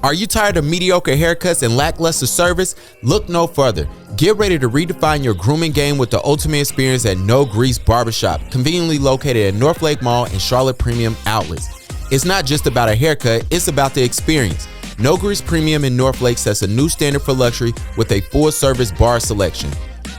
Are you tired of mediocre haircuts and lackluster service? Look no further. Get ready to redefine your grooming game with the ultimate experience at NoGrease Barbershop, conveniently located at North Lake Mall and Charlotte Premium Outlets. It's not just about a haircut, it's about the experience. NoGrease Premium in North Lake sets a new standard for luxury with a full-service bar selection.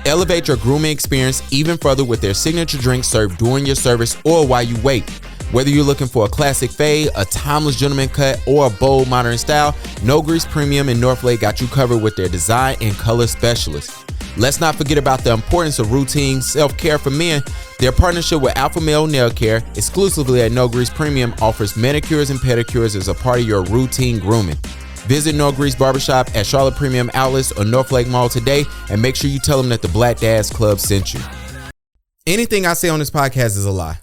Elevate your grooming experience even further with their signature drinks served during your service or while you wait. Whether you're looking for a classic fade, a timeless gentleman cut, or a bold modern style, NoGrease Premium in North Lake got you covered with their design and color specialists. Let's not forget about the importance of routine self-care for men. Their partnership with Alpha Male Nail Care, exclusively at NoGrease Premium, offers manicures and pedicures as a part of your routine grooming. Visit NoGrease Barbershop at Charlotte Premium Outlets or North Lake Mall today, and make sure you tell them that the Black Dads Club sent you. Anything I say on this podcast is a lie.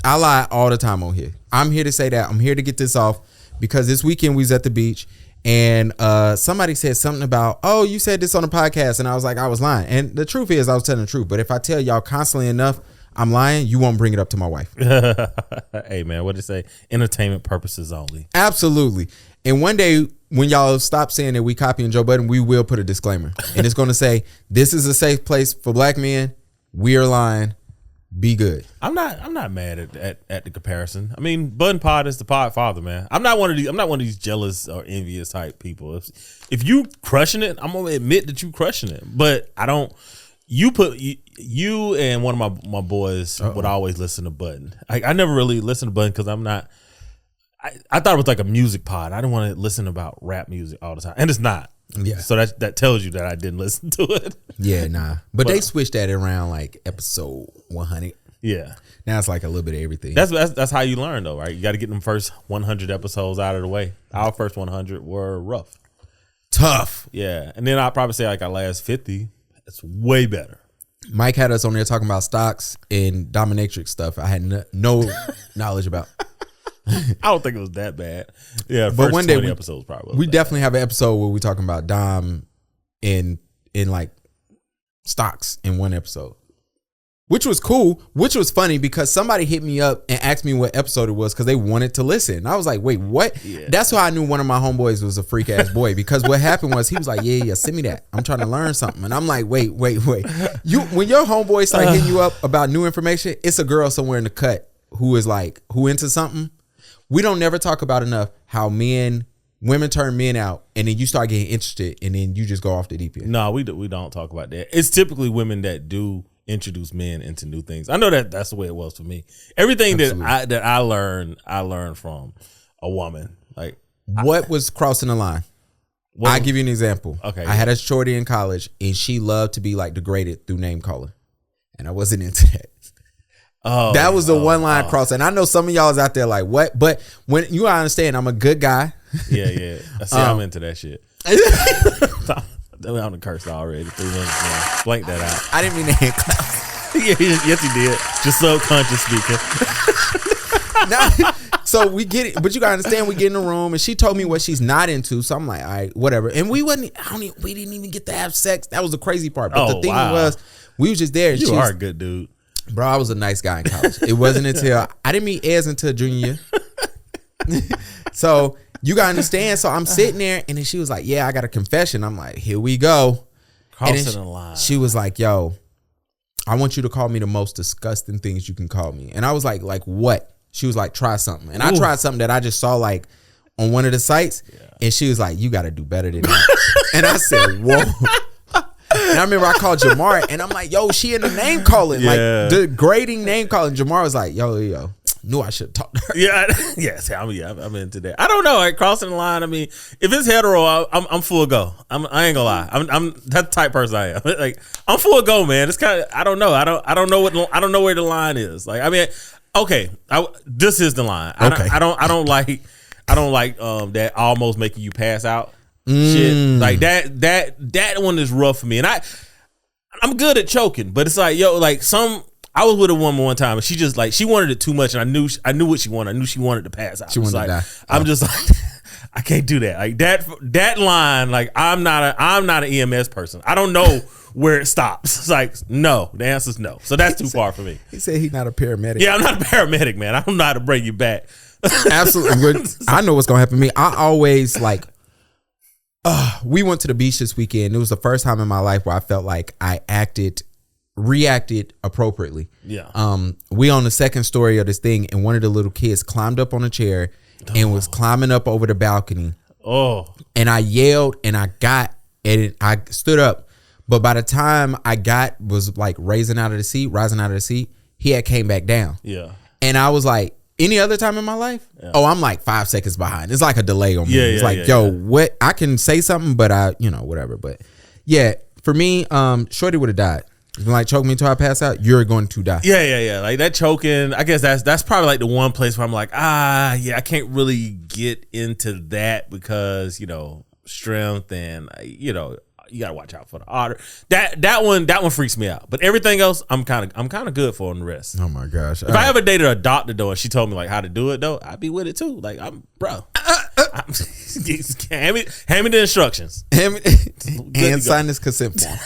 I lie all the time on here. I'm here to say that. I'm here to get this off because this weekend we was at the beach and somebody said something about, oh, you said this on the podcast, and I was like, I was lying. And the truth is I was telling the truth. But if I tell y'all constantly enough I'm lying, you won't bring it up to my wife. Hey man, what did it say? Entertainment purposes only. Absolutely. And one day when y'all stop saying that we copying Joe Budden, we will put a disclaimer. And it's going to say, this is a safe place for black men. We are lying. Be good. I'm not mad at the comparison. I mean, Bud Pod is the pod father, man. I'm not one of these jealous or envious type people. If you crushing it, I'm gonna admit that you crushing it. But I don't. You and one of my boys would always listen to Button. I never really listened to Button because I'm not. I thought it was like a music pod. I didn't want to listen about rap music all the time, and it's not. Yeah. So that tells you that I didn't listen to it. Yeah, nah. But they switched that around like episode 100. Yeah. Now it's like a little bit of everything. That's how you learn though, right? You got to get them first 100 episodes out of the way. Our first 100 were rough. Tough. Yeah. And then I'll probably say like our last 50, it's way better. Mike had us on there talking about stocks and dominatrix stuff I had no knowledge about. I don't think it was that bad. Yeah, but one day episodes probably. We definitely have an episode where we talking about dom in like stocks in one episode, which was cool, which was funny because somebody hit me up and asked me what episode it was because they wanted to listen. And I was like, wait, what? Yeah. That's why I knew one of my homeboys was a freak ass boy because what happened was he was like, yeah, send me that. I'm trying to learn something. And I'm like, wait. You when your homeboy start hitting you up about new information, it's a girl somewhere in the cut who is like, who into something. We don't never talk about enough how women turn men out and then you start getting interested and then you just go off the deep end. No, we don't talk about that. It's typically women that do introduce men into new things. I know that's the way it was for me. Everything Absolutely. that I learned from a woman. Like what was crossing the line? I'll give you an example. Okay. I had a shorty in college and she loved to be like degraded through name calling. And I wasn't into that. Oh, that was the one line cross. And I know some of y'all is out there like, what? But when you understand, I'm a good guy. Yeah. See, I'm into that shit. I'm gonna curse already. 3 minutes now. Blank that out. I didn't mean to hand clap. Yes, he did. Just subconscious speaking. So we get it, but you gotta understand, we get in the room and she told me what she's not into. So I'm like, all right, whatever. And we didn't even get to have sex. That was the crazy part. But the thing was, we was just there. And you are a good dude. Bro, I was a nice guy in college. It wasn't until I didn't meet Ez until junior year. So you gotta understand. So I'm sitting there and then she was like, yeah, I got a confession. I'm like, here we go. Crossing the line. She was like, yo, I want you to call me the most disgusting things you can call me. And I was like what? She was like, try something. And I tried something that I just saw like on one of the sites. Yeah. And she was like, you got to do better than that. And I said, whoa. And I remember I called Jamar and I'm like, yo, she in the name calling, like the grading name calling. Jamar was like, yo, knew I should talk to her. I'm into that. I don't know, like crossing the line. I mean, if it's hetero, I'm full go. I ain't gonna lie. I'm that type person I am. Like I'm full go, man. It's kind of I don't know. I don't know where the line is. Like I mean, okay, this is the line. I don't like that almost making you pass out. Shit like that one is rough for me, and I'm good at choking, but it's like I was with a woman one time and she just like she wanted it too much, and I knew what she wanted. I knew she wanted to pass out. She wanted to die. I'm just like I can't do that. Like that line. Like I'm not an EMS person. I don't know where it stops. It's like no. The answer's no. So that's too far for me. He said he's not a paramedic. Yeah, I'm not a paramedic, man. I don't know how to bring you back. Absolutely. I know what's gonna happen to me. I always like We went to the beach this weekend. It was the first time in my life where I felt like I reacted appropriately. Yeah. We on the second story of this thing, and one of the little kids climbed up on a chair and was climbing up over the balcony. Oh. And I yelled and I stood up. But by the time I was like rising out of the seat, he had came back down. Yeah. And I was like, any other time in my life? Yeah. Oh, I'm like 5 seconds behind. It's like a delay on me. It's like, what? I can say something, but whatever. But yeah, for me, Shorty would have died. If you like choke me until I pass out, you're going to die. Yeah. Like that choking, I guess that's probably like the one place where I'm like, I can't really get into that because, strength and, you gotta watch out for the otter. That one freaks me out. But everything else, I'm kind of good for on the rest. Oh my gosh! If I ever dated a doctor though, and she told me like how to do it though, I'd be with it too. Like hand me the instructions. And sign this consent form.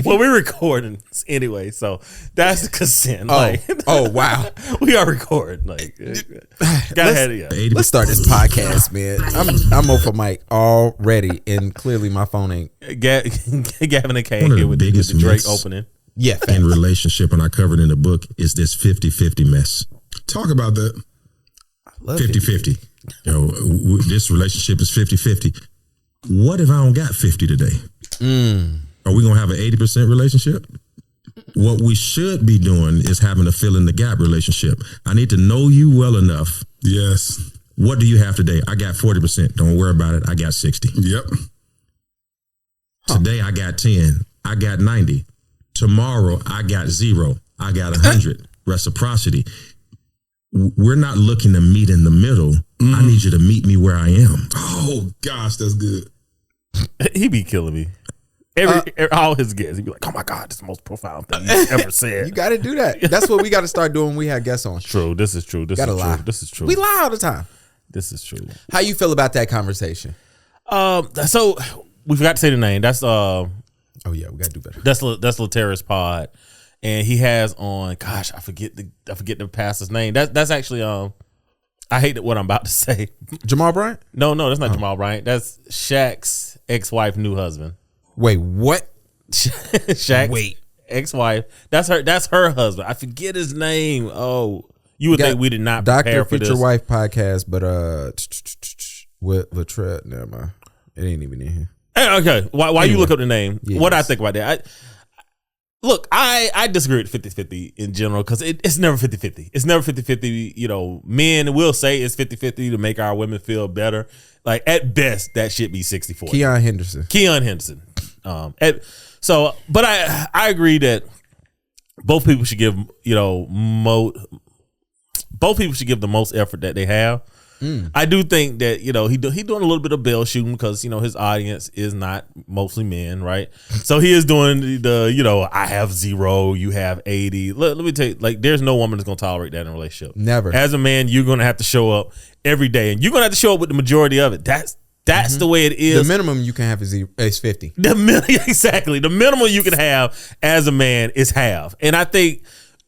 Well, we're recording anyway, so that's the consent. Wow, we are recording. Like, let's start this podcast, man. I'm off for Mike already, and clearly my phone ain't. Gavin and Kay here with the Drake opening. Yeah, in relationship, and I covered in the book, is this 50-50 mess. Talk about that. 50-50. This relationship is 50-50. What if I don't got 50 today? Are we going to have an 80% relationship? What we should be doing is having a fill in the gap relationship. I need to know you well enough. Yes. What do you have today? I got 40%. Don't worry about it. I got 60. Yep. Today I got 10. I got 90. Tomorrow I got 0. I got 100. Reciprocity. We're not looking to meet in the middle. I need you to meet me where I am. Oh gosh, that's good. He be killing me. All his guests, he'd be like, "Oh my God, this is the most profound thing you've ever said." You got to do that. That's what we got to start doing when we have guests on. True. This is true. This is true. We lie all the time. This is true. How you feel about that conversation? So we forgot to say the name. That's oh yeah, we got to do better. That's Laterra's pod, and he has on. Gosh, I forget the pastor's name. That's actually I hate what I'm about to say. Jamal Bryant? No, that's not Jamal Bryant. That's Shaq's ex-wife, new husband. Wait, what? Shaq's ex-wife. That's her husband. I forget his name. Oh, you would think we did not prepare for this. Dr. Future Wife podcast, but with Latrell. Never mind. It ain't even in here. Okay, why anyway. You look up the name? Yes. What I think about that? I disagree with 50-50 in general because it's never 50-50. It's never 50-50. Men will say it's 50-50 to make our women feel better. Like at best, that should be 60-40. Keon Henderson. But I agree that both people should give both people should give the most effort that they have. I do think that he doing a little bit of bail shooting because his audience is not mostly men, right? So he is doing the I have 0, you have 80. Let me tell you, like there's no woman that's gonna tolerate that in a relationship. Never. As a man, you're gonna have to show up every day, and you're gonna have to show up with the majority of it. That's the way it is. The minimum you can have is 50. Exactly. The minimum you can have as a man is half, and I think.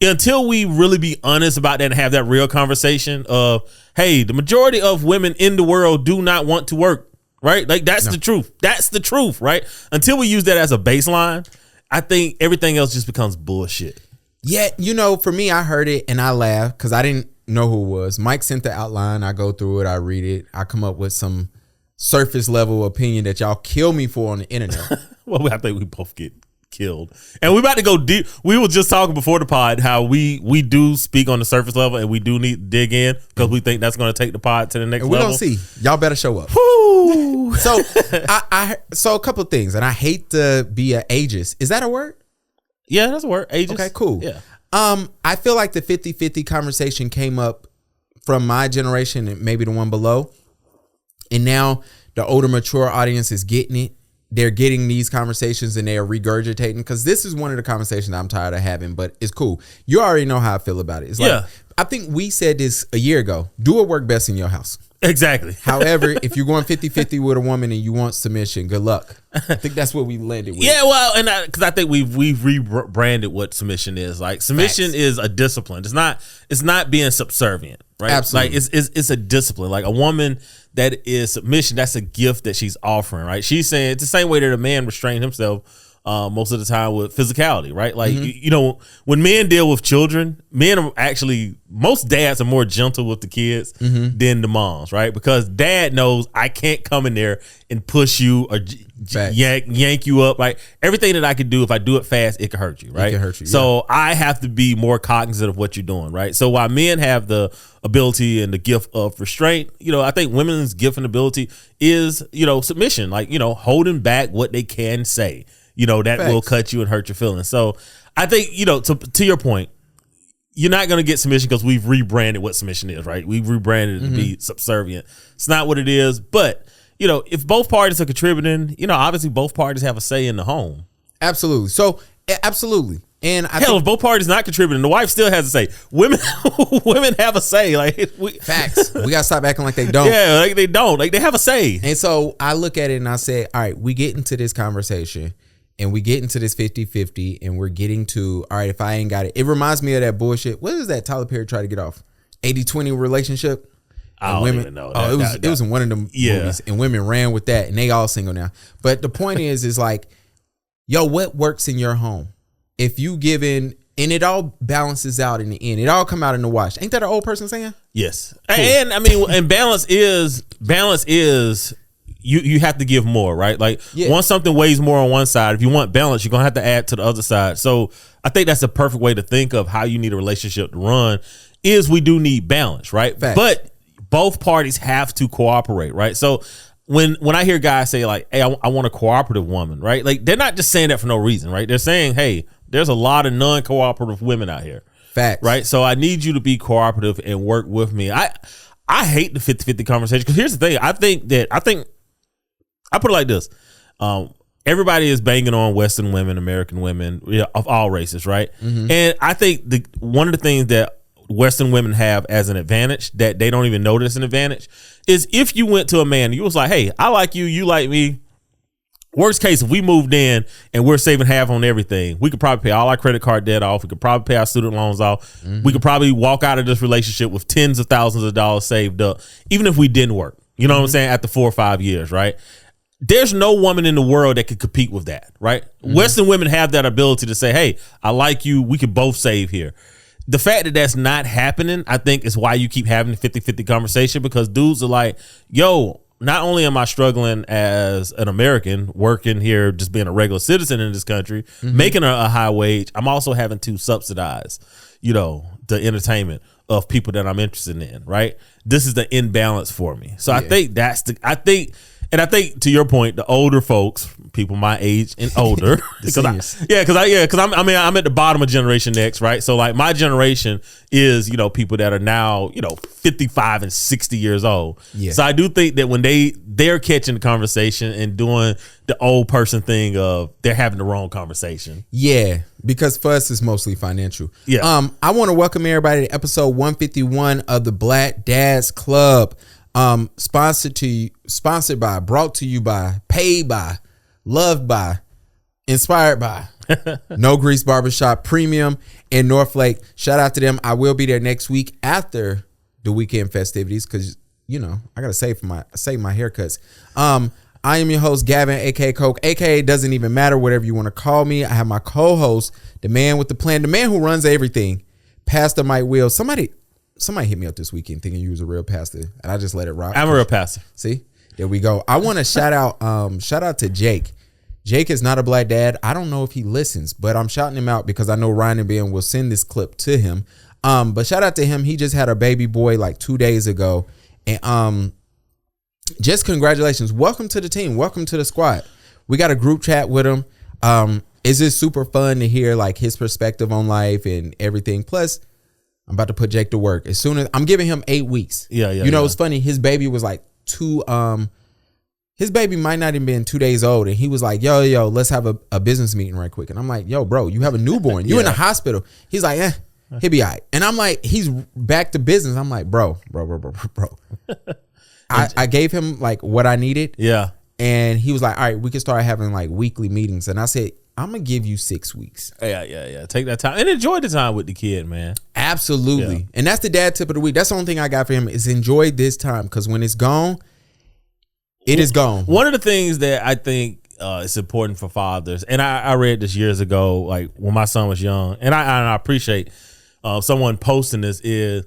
Until we really be honest about that and have that real conversation of, hey, the majority of women in the world do not want to work, right? Like that's the truth. That's the truth, right? Until we use that as a baseline, I think everything else just becomes bullshit. Yeah, for me, I heard it and I laughed because I didn't know who it was. Mike sent the outline. I go through it. I read it. I come up with some surface level opinion that y'all kill me for on the internet. Well, I think we both get killed, and we about to go deep. We were just talking before the pod how we do speak on the surface level, and we do need to dig in because we think that's going to take the pod to the next level. We're gonna see. Y'all better show up. Woo. So so a couple of things, and I hate to be an ageist. Is that a word? Yeah, that's a word. Ageist. Okay, cool. Yeah. I feel like the 50-50 conversation came up from my generation and maybe the one below, and now the older, mature audience is getting it. They're getting these conversations and they're regurgitating because this is one of the conversations I'm tired of having, but it's cool. You already know how I feel about it. It's like, I think we said this a year ago. Do what work best in your house. Exactly. However, if you're going 50-50 with a woman and you want submission, good luck. I think that's what we landed with. Yeah, well, and because I think we've rebranded what submission is. Like submission is a discipline. It's not being subservient. right? Absolutely. Like it's a discipline. Like a woman that is submission, that's a gift that she's offering, right? She's saying it's the same way that a man restrained himself most of the time with physicality, right? Like, you know, when men deal with children, men are actually, most dads are more gentle with the kids than the moms, right? Because dad knows I can't come in there and push you or yank you up. Like everything that I could do, if I do it fast, it could hurt you, right? It can hurt you, so I have to be more cognizant of what you're doing, right? So while men have the ability and the gift of restraint, you know, I think women's gift and ability is, you know, submission, like, you know, holding back what they can say. You know, that will cut you and hurt your feelings. So I think, you know, to your point, you're not going to get submission because we've rebranded what submission is, right? We've rebranded it to be subservient. It's not what it is. But, you know, if both parties are contributing, you know, obviously both parties have a say in the home. Absolutely. So, absolutely. And if both parties not contributing, the wife still has a say. Women have a say. Like facts. We gotta stop acting like they don't. Yeah, like they don't. Like they have a say. And so I look at it and I say, all right, we get into this conversation and we get into this 50-50 and we're getting to, all right, if I ain't got it. It reminds me of that bullshit. What is that Tyler Perry try to get off? 80-20 relationship? I don't even know. It was in one of them movies, and women ran with that, and they all single now. But the point is like, yo, what works in your home? If you give in, and it all balances out in the end. It all come out in the wash. Ain't that an old person saying? Yes. Cool. And I mean, and balance is you have to give more, right? Like once something weighs more on one side, if you want balance, you're gonna have to add to the other side. So I think that's the perfect way to think of how you need a relationship to run. Is we do need balance, right? Facts. But both parties have to cooperate, right? So when I hear guys say like, hey, I want a cooperative woman, right? Like they're not just saying that for no reason, right? They're saying, hey, there's a lot of non-cooperative women out here. Facts. Right? So I need you to be cooperative and work with me. I hate the 50-50 conversation because here's the thing. I put it like this. Everybody is banging on Western women, American women, of all races, right? And I think one of the things that Western women have as an advantage that they don't even notice an advantage is if you went to a man and you was like, hey, I like you, you like me. Worst case, if we moved in and we're saving half on everything, we could probably pay all our credit card debt off. We could probably pay our student loans off. We could probably walk out of this relationship with tens of thousands of dollars saved up, even if we didn't work. You know what I'm saying? After 4 or 5 years, right? There's no woman in the world that could compete with that, right? Western women have that ability to say, hey, I like you. We could both save here. The fact that that's not happening, I think, is why you keep having the 50-50 conversation, because dudes are like, yo, not only am I struggling as an American working here, just being a regular citizen in this country, making a high wage, I'm also having to subsidize, you know, the entertainment of people that I'm interested in, right? This is the imbalance for me. So I think I think to your point, the older folks, people my age and older, because I'm at the bottom of Generation X, right? So like my generation is, you know, people that are now, you know, 55 and 60 years old. Yeah. So I do think that when they're catching the conversation and doing the old person thing of they're having the wrong conversation. Yeah, because for us it's mostly financial. Yeah. I want to welcome everybody to episode 151 of the Black Dads Club. Sponsored by, brought to you by, paid by, loved by, inspired by NoGrease Barbershop Premium in Northlake. Shout out to them. I will be there next week after the weekend festivities because, you know, I gotta save my haircuts. I am your host, Gavin, aka Coke, aka doesn't even matter, whatever you want to call me. I have my co-host, the man with the plan, the man who runs everything, Pastor Mike Will. Somebody hit me up this weekend thinking you was a real pastor, and I just let it rock. I'm a real pastor. See, there we go. I want to shout out to Jake. Jake is not a black dad. I don't know if he listens, but I'm shouting him out because I know Ryan and Ben will send this clip to him. But shout out to him. He just had a baby boy like 2 days ago, and just congratulations. Welcome to the team. Welcome to the squad. We got a group chat with him. It's just super fun to hear like his perspective on life and everything. Plus, I'm about to put Jake to work as soon as I'm giving him 8 weeks. Yeah. You know, it's funny. His baby was like his baby might not even been 2 days old. And he was like, yo, let's have a business meeting right quick. And I'm like, yo, bro, you have a newborn. You in the hospital. He's like, he'll be all right. And I'm like, he's back to business. I'm like, bro. I gave him like what I needed. Yeah. And he was like, all right, we can start having like weekly meetings. And I said, I'm gonna give you 6 weeks. Yeah. Take that time and enjoy the time with the kid, man. Absolutely. Yeah. And that's the dad tip of the week. That's the only thing I got for him is enjoy this time, because when it's gone, it is gone. One of the things that I think is important for fathers, and I read this years ago, like when my son was young, and I appreciate someone posting this, is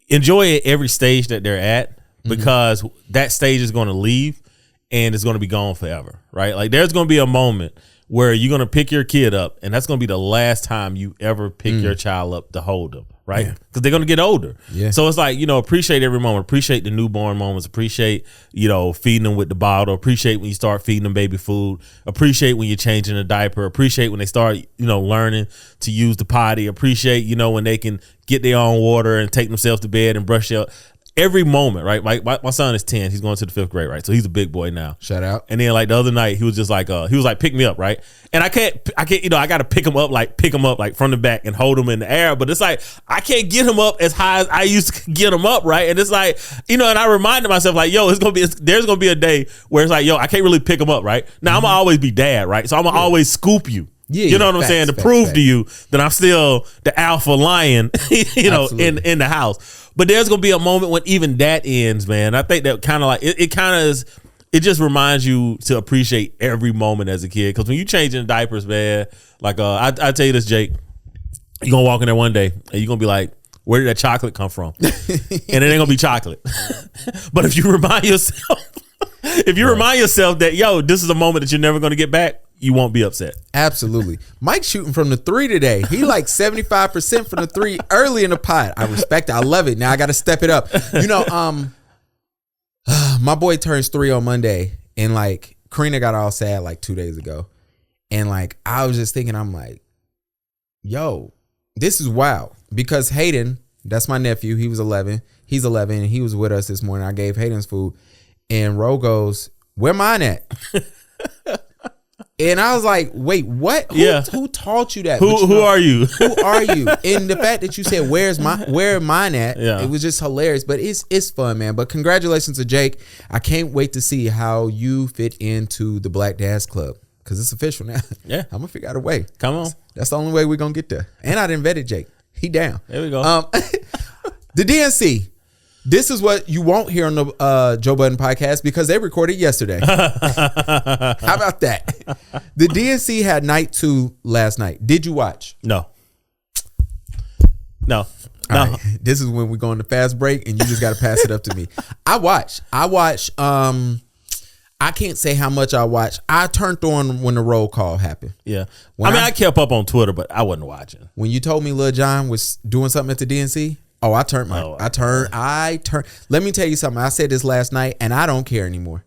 enjoy at every stage that they're at, because that stage is going to leave and it's going to be gone forever, right? Like there's going to be a moment where you're going to pick your kid up, and that's going to be the last time you ever pick your child up to hold them, right? Because they're going to get older. Yeah. So it's like, appreciate every moment. Appreciate the newborn moments. Appreciate, feeding them with the bottle. Appreciate when you start feeding them baby food. Appreciate when you're changing a diaper. Appreciate when they start, learning to use the potty. Appreciate, when they can get their own water and take themselves to bed and brush their... Every moment, right? My son is 10. He's going to the 5th grade, right? So he's a big boy now. Shout out. And then like the other night, he was just like, pick me up, right? And I can't, I got to pick him up like from the back and hold him in the air. But it's like, I can't get him up as high as I used to get him up, right? And it's like, and I reminded myself like, there's going to be a day where it's like, I can't really pick him up, right? Now I'm going to always be dad, right? So I'm going to always scoop you. Yeah, you know what I'm saying? To prove to you that I'm still the alpha lion, in the house. But there's gonna be a moment when even that ends, man. I think that kind of like it kind of is. It just reminds you to appreciate every moment as a kid, because when you changing diapers, man, like I tell you this, Jake, you're gonna walk in there one day and you're gonna be like, where did that chocolate come from? And it ain't gonna be chocolate. But if you remind yourself, that this is a moment that you're never gonna get back, you won't be upset. Absolutely. Mike's shooting from the 3 today. He like 75% from the 3 early in the pod. I respect it. I love it. Now I got to step it up. My boy turns 3 on Monday, and like Karina got all sad like 2 days ago. And like, I was just thinking, I'm like, this is wild, because Hayden, that's my nephew. He was 11. He's 11 and he was with us this morning. I gave Hayden's food, and Ro goes, where mine at? And I was like, wait, what? Who taught you that? Who are you? Who are you? And the fact that you said, where mine at? Yeah. It was just hilarious. But it's fun, man. But congratulations to Jake. I can't wait to see how you fit into the Black Dads Club, because it's official now. Yeah. I'm going to figure out a way. Come on. That's the only way we're going to get there. And I done vetted Jake. He down. There we go. The DNC. This is what you won't hear on the Joe Budden podcast, because they recorded yesterday. How about that? The DNC had night 2 last night. Did you watch? No. Right. This is when we go on the fast break, and you just got to pass it up to me. I watched. I can't say how much I watched. I turned on when the roll call happened. Yeah. I kept up on Twitter, but I wasn't watching. When you told me Lil Jon was doing something at the DNC, I turned. Let me tell you something. I said this last night, and I don't care anymore.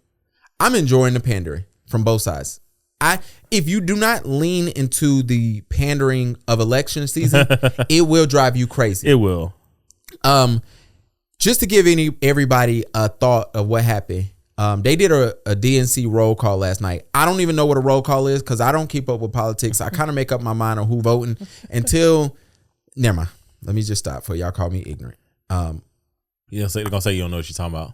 I'm enjoying the pandering from both sides. If you do not lean into the pandering of election season, it will drive you crazy. It will. Just to give everybody a thought of what happened. They did a DNC roll call last night. I don't even know what a roll call is, because I don't keep up with politics. I kind of make up my mind on who voting until. Never mind. Let me just stop for y'all call me ignorant. They're gonna say you don't know what you're talking about.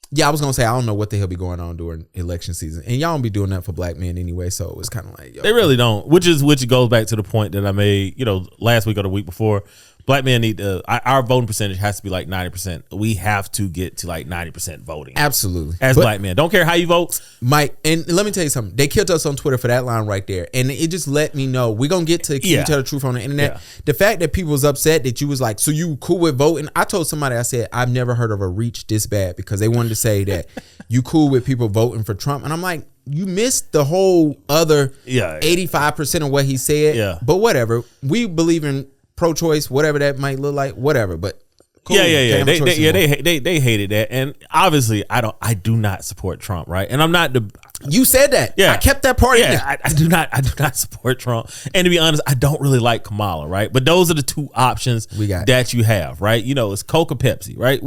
Yeah, I was gonna say I don't know what the hell be going on during election season, and y'all don't be doing that for black men anyway. So it's kind of like they really don't. Which goes back to the point that I made, last week or the week before. Black men need to. Our voting percentage has to be like 90%. We have to get to like 90% voting. Absolutely, as black men, don't care how you vote, Mike. And let me tell you something. They killed us on Twitter for that line right there, and it just let me know we're gonna get to you tell the truth on the internet. Yeah. The fact that people was upset that you was like, so you cool with voting? I told somebody, I said, I've never heard of a reach this bad, because they wanted to say that you cool with people voting for Trump, and I'm like, you missed the whole other 85% of what he said. Yeah, but whatever. We believe in pro-choice, whatever that might look like, whatever. But cool. Yeah. They hated that, and obviously, I do not support Trump, right? And I'm not the. You said that. Yeah, I kept that part. Yeah, I do not support Trump. And to be honest, I don't really like Kamala, right? But those are the two options that you have, right? It's Coke or Pepsi, right?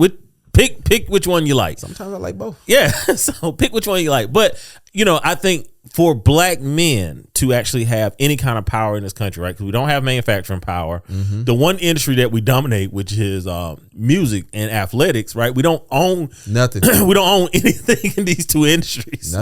Pick which one you like. Sometimes I like both. Yeah, so pick which one you like. But I think for black men to actually have any kind of power in this country, right? Because we don't have manufacturing power. The one industry that we dominate, which is music and athletics, right? We don't own nothing. We don't own anything in these two industries.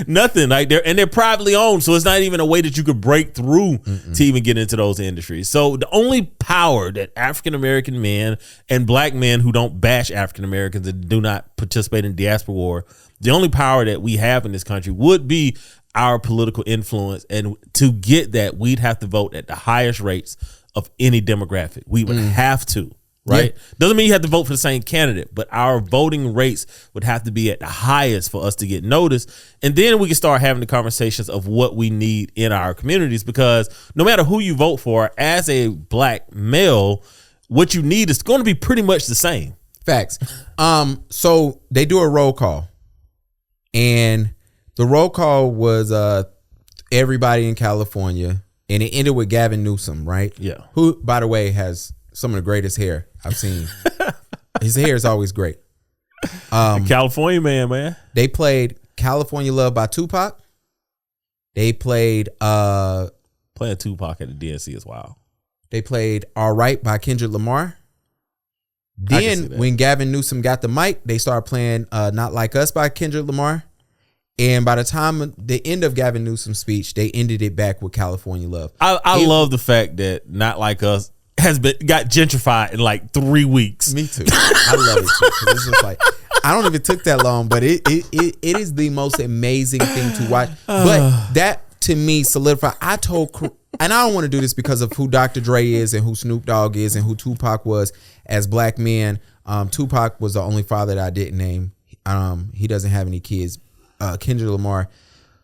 Nothing. Like they're privately owned, so it's not even a way that you could break through to even get into those industries. So the only power that African American men and black men who don't bash African Americans and do not participate in diaspora war, the only power that we have in this country would be our political influence, and to get that, we'd have to vote at the highest rates of any demographic. We would have to, right? Yeah. Doesn't mean you have to vote for the same candidate, but our voting rates would have to be at the highest for us to get noticed. And then we can start having the conversations of what we need in our communities, because no matter who you vote for, as a black male, what you need is going to be pretty much the same. Facts. So they do a roll call, and the roll call was everybody in California, and it ended with Gavin Newsom, right? Yeah. Who, by the way, has some of the greatest hair I've seen. His hair is always great. California man. They played California Love by Tupac. They played playing Tupac at the DNC is wild. They played All Right by Kendrick Lamar. Then when Gavin Newsom got the mic, they started playing Not Like Us by Kendrick Lamar. And by the time the end of Gavin Newsom's speech, they ended it back with California Love. I love the fact that Not Like Us got gentrified in like 3 weeks. Me too. I love it too. 'Cause it's just like, I don't know if it took that long, but it is the most amazing thing to watch. But that to me solidified. And I don't want to do this because of who Dr. Dre is and who Snoop Dogg is and who Tupac was as black men. Tupac was the only father that I didn't name. He doesn't have any kids. Kendrick Lamar,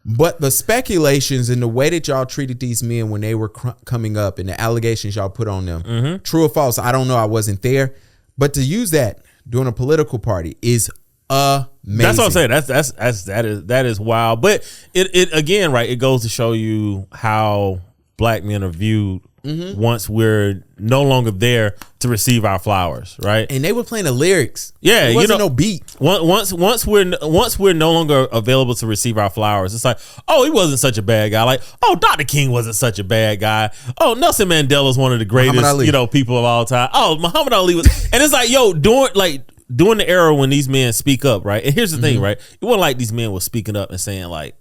but the speculations and the way that y'all treated these men when they were coming up and the allegations y'all put on them, true or false, I don't know, I wasn't there, but to use that during a political party is amazing. That's what I'm saying. That is wild. But it again, right? It goes to show you how black men are viewed once we're no longer there to receive our flowers, right? And they were playing the lyrics. Yeah, it wasn't no beat. Once we're no longer available to receive our flowers, it's like, oh, he wasn't such a bad guy. Like, oh, Dr. King wasn't such a bad guy. Oh, Nelson Mandela is one of the greatest, people of all time. Oh, Muhammad Ali was, and it's like, yo, during the era when these men speak up, right? And here's the thing, right? It wasn't like these men were speaking up and saying like,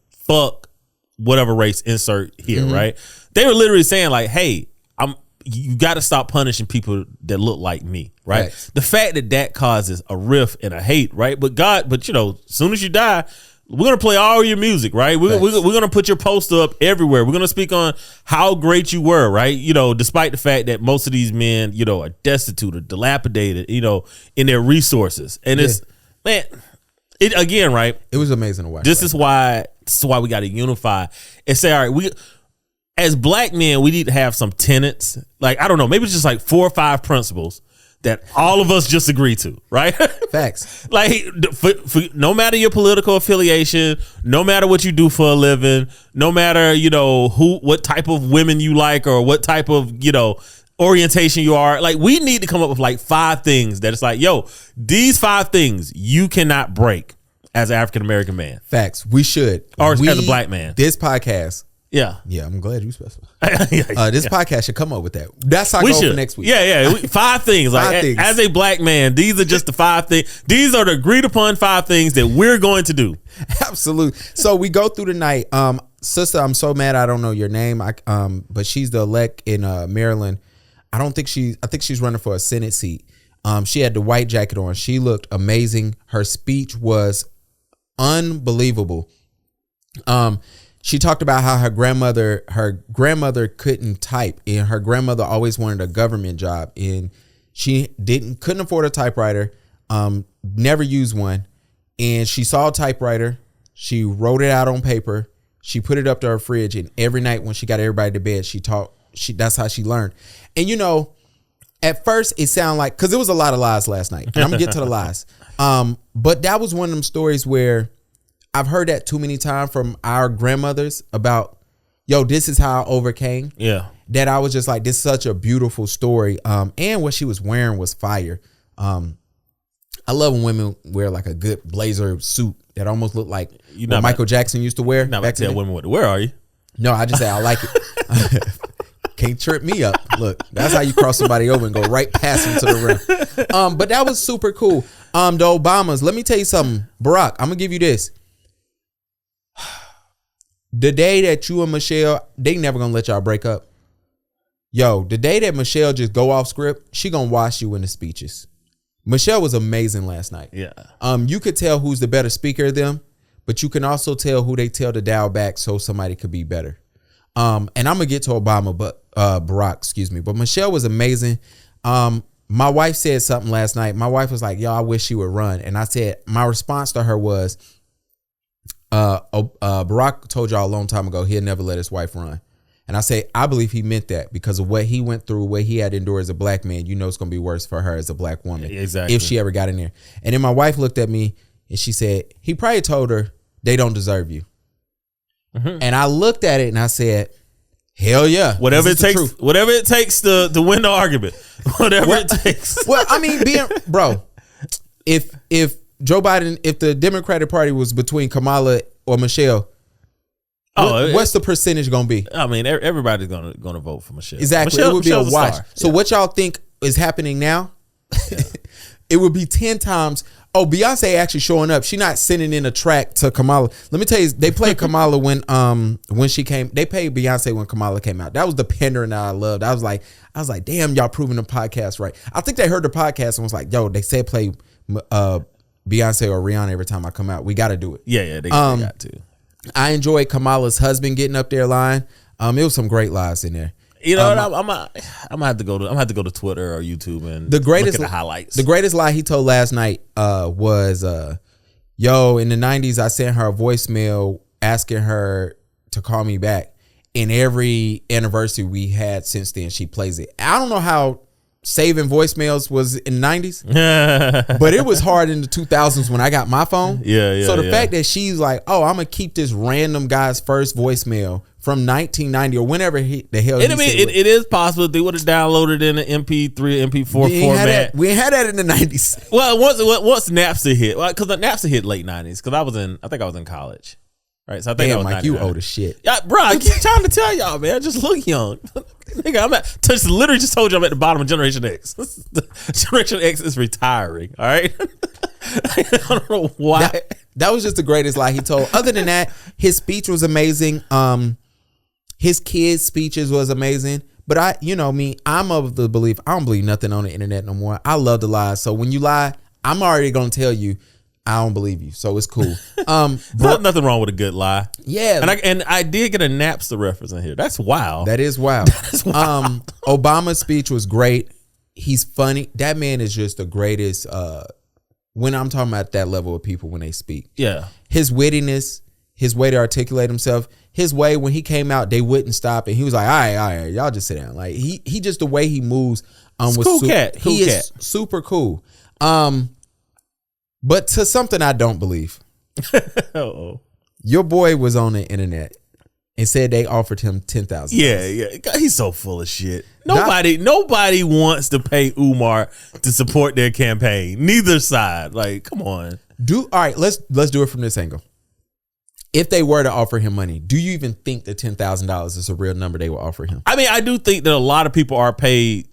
fuck whatever race insert here, right? They were literally saying like, hey, you got to stop punishing people that look like me, right? Right. The fact that causes a rift and a hate, right? But as soon as you die, we're going to play all your music, right? We're going to put your poster up everywhere. We're going to speak on how great you were, right? Despite the fact that most of these men, are destitute or dilapidated, in their resources. And it's, man, it again, right? It was amazing to watch. This is why we got to unify and say, all right, as black men, we need to have some tenets. Like, I don't know, maybe it's just like 4 or 5 principles that all of us just agree to, right? Facts. Like, for no matter your political affiliation, no matter what you do for a living, no matter, what type of women you like or what type of, orientation you are, like, we need to come up with like 5 things that it's like, yo, these 5 things you cannot break as an African American man. Facts. We should. Or as a black man. This podcast. Yeah. I'm glad you specified. This podcast should come up with that. That's our goal for next week. Yeah. 5 things. Like, 5 things. As a black man, these are just the 5 things. These are the agreed upon 5 things that we're going to do. Absolutely. So we go through the night. Sister, I'm so mad I don't know your name. But she's the elect in Maryland. I think she's running for a Senate seat. She had the white jacket on. She looked amazing. Her speech was unbelievable. She talked about how her grandmother couldn't type, and her grandmother always wanted a government job, and she couldn't afford a typewriter, never used one, and she saw a typewriter. She wrote it out on paper. She put it up to her fridge, and every night when she got everybody to bed, she taught. That's how she learned. And at first it sounded like, because there was a lot of lies last night, and I'm gonna get to the lies. But that was one of them stories where I've heard that too many times from our grandmothers about, yo, this is how I overcame. Yeah. That I was just like, this is such a beautiful story. And what she was wearing was fire. I love when women wear like a good blazer suit that almost look like what Michael Jackson used to wear. Not about to tell women what to wear, are you? No, I just say I like it. Can't trip me up. Look, that's how you cross somebody over and go right past them to the rim. But that was super cool. The Obamas, let me tell you something. Barack, I'm gonna give you this. The day that you and Michelle, they never gonna let y'all break up. Yo, the day that Michelle just go off script, she gonna wash you in the speeches. Michelle was amazing last night. Yeah. You could tell who's the better speaker of them, but you can also tell who they tell to dial back so somebody could be better. And I'm gonna get to Obama, but Barack, excuse me. But Michelle was amazing. My wife said something last night. My wife was like, yo, I wish she would run. And I said, my response to her was, Barack told y'all a long time ago he'll never let his wife run. And I say, I believe he meant that because of what he went through, what he had to endure as a black man. You know it's going to be worse for her as a black woman. Exactly. If she ever got in there. And then my wife looked at me and she said, he probably told her they don't deserve you. Mm-hmm. And I looked at it and I said, hell yeah. Whatever it takes to win the argument. Whatever it takes. Well, I mean, bro, if Joe Biden, if the Democratic Party was between Kamala or Michelle, what's the percentage going to be? I mean, everybody's going to vote for Michelle. Exactly. It would be a wash. So what y'all think is happening now? Yeah. It would be 10 times. Oh, Beyonce actually showing up. She not sending in a track to Kamala. Let me tell you, they played Kamala when she came. They played Beyonce when Kamala came out. That was the pandering that I loved. I was like, damn, y'all proving the podcast right. I think they heard the podcast and was like, yo, they said play Beyonce or Rihanna every time I come out. We got to do it. Yeah, they got to. I enjoyed Kamala's husband getting up there lying. It was some great lies in there. You know, I'm gonna have to go to Twitter or YouTube and look at the highlights. The greatest lie he told last night was, yo, in the 90s, I sent her a voicemail asking her to call me back. And every anniversary we had since then, she plays it. I don't know how saving voicemails was in the 90s, but it was hard in the 2000s when I got my phone. Yeah. So the fact that she's like, oh, I'm gonna keep this random guy's first voicemail from 1990 or whenever the hell. And I mean, it is possible they would have downloaded in an MP3, MP4 format. We ain't had that in the 90s. Well, once Napster hit, because Napster hit late 90s. Because I think I was in college. Right, so I think damn, Mike, you old as shit. Yeah, bro, I keep trying to tell y'all, man. I just look young. Nigga, literally just told you I'm at the bottom of Generation X. Generation X is retiring. All right, I don't know why. That was just the greatest lie he told. Other than that, his speech was amazing. His kids' speeches was amazing. But I'm of the belief I don't believe nothing on the internet no more. I love to lie. So when you lie, I'm already gonna tell you I don't believe you, so it's cool. Nothing wrong with a good lie. Yeah, and I did get a Napster reference in here. That's wild. That is wild. Obama's speech was great. He's funny. That man is just the greatest. When I'm talking about that level of people when they speak, yeah, his wittiness, his way to articulate himself, his way when he came out, they wouldn't stop, and he was like, all right, y'all just sit down. Like he just the way he moves. Was cool cat. He is super cool. But to something I don't believe. Uh-oh. Your boy was on the internet and said they offered him $10,000. Yeah. God, he's so full of shit. Nobody wants to pay Umar to support their campaign. Neither side. Like, come on. All right, let's do it from this angle. If they were to offer him money, do you even think the $10,000 is a real number they will offer him? I mean, I do think that a lot of people are paid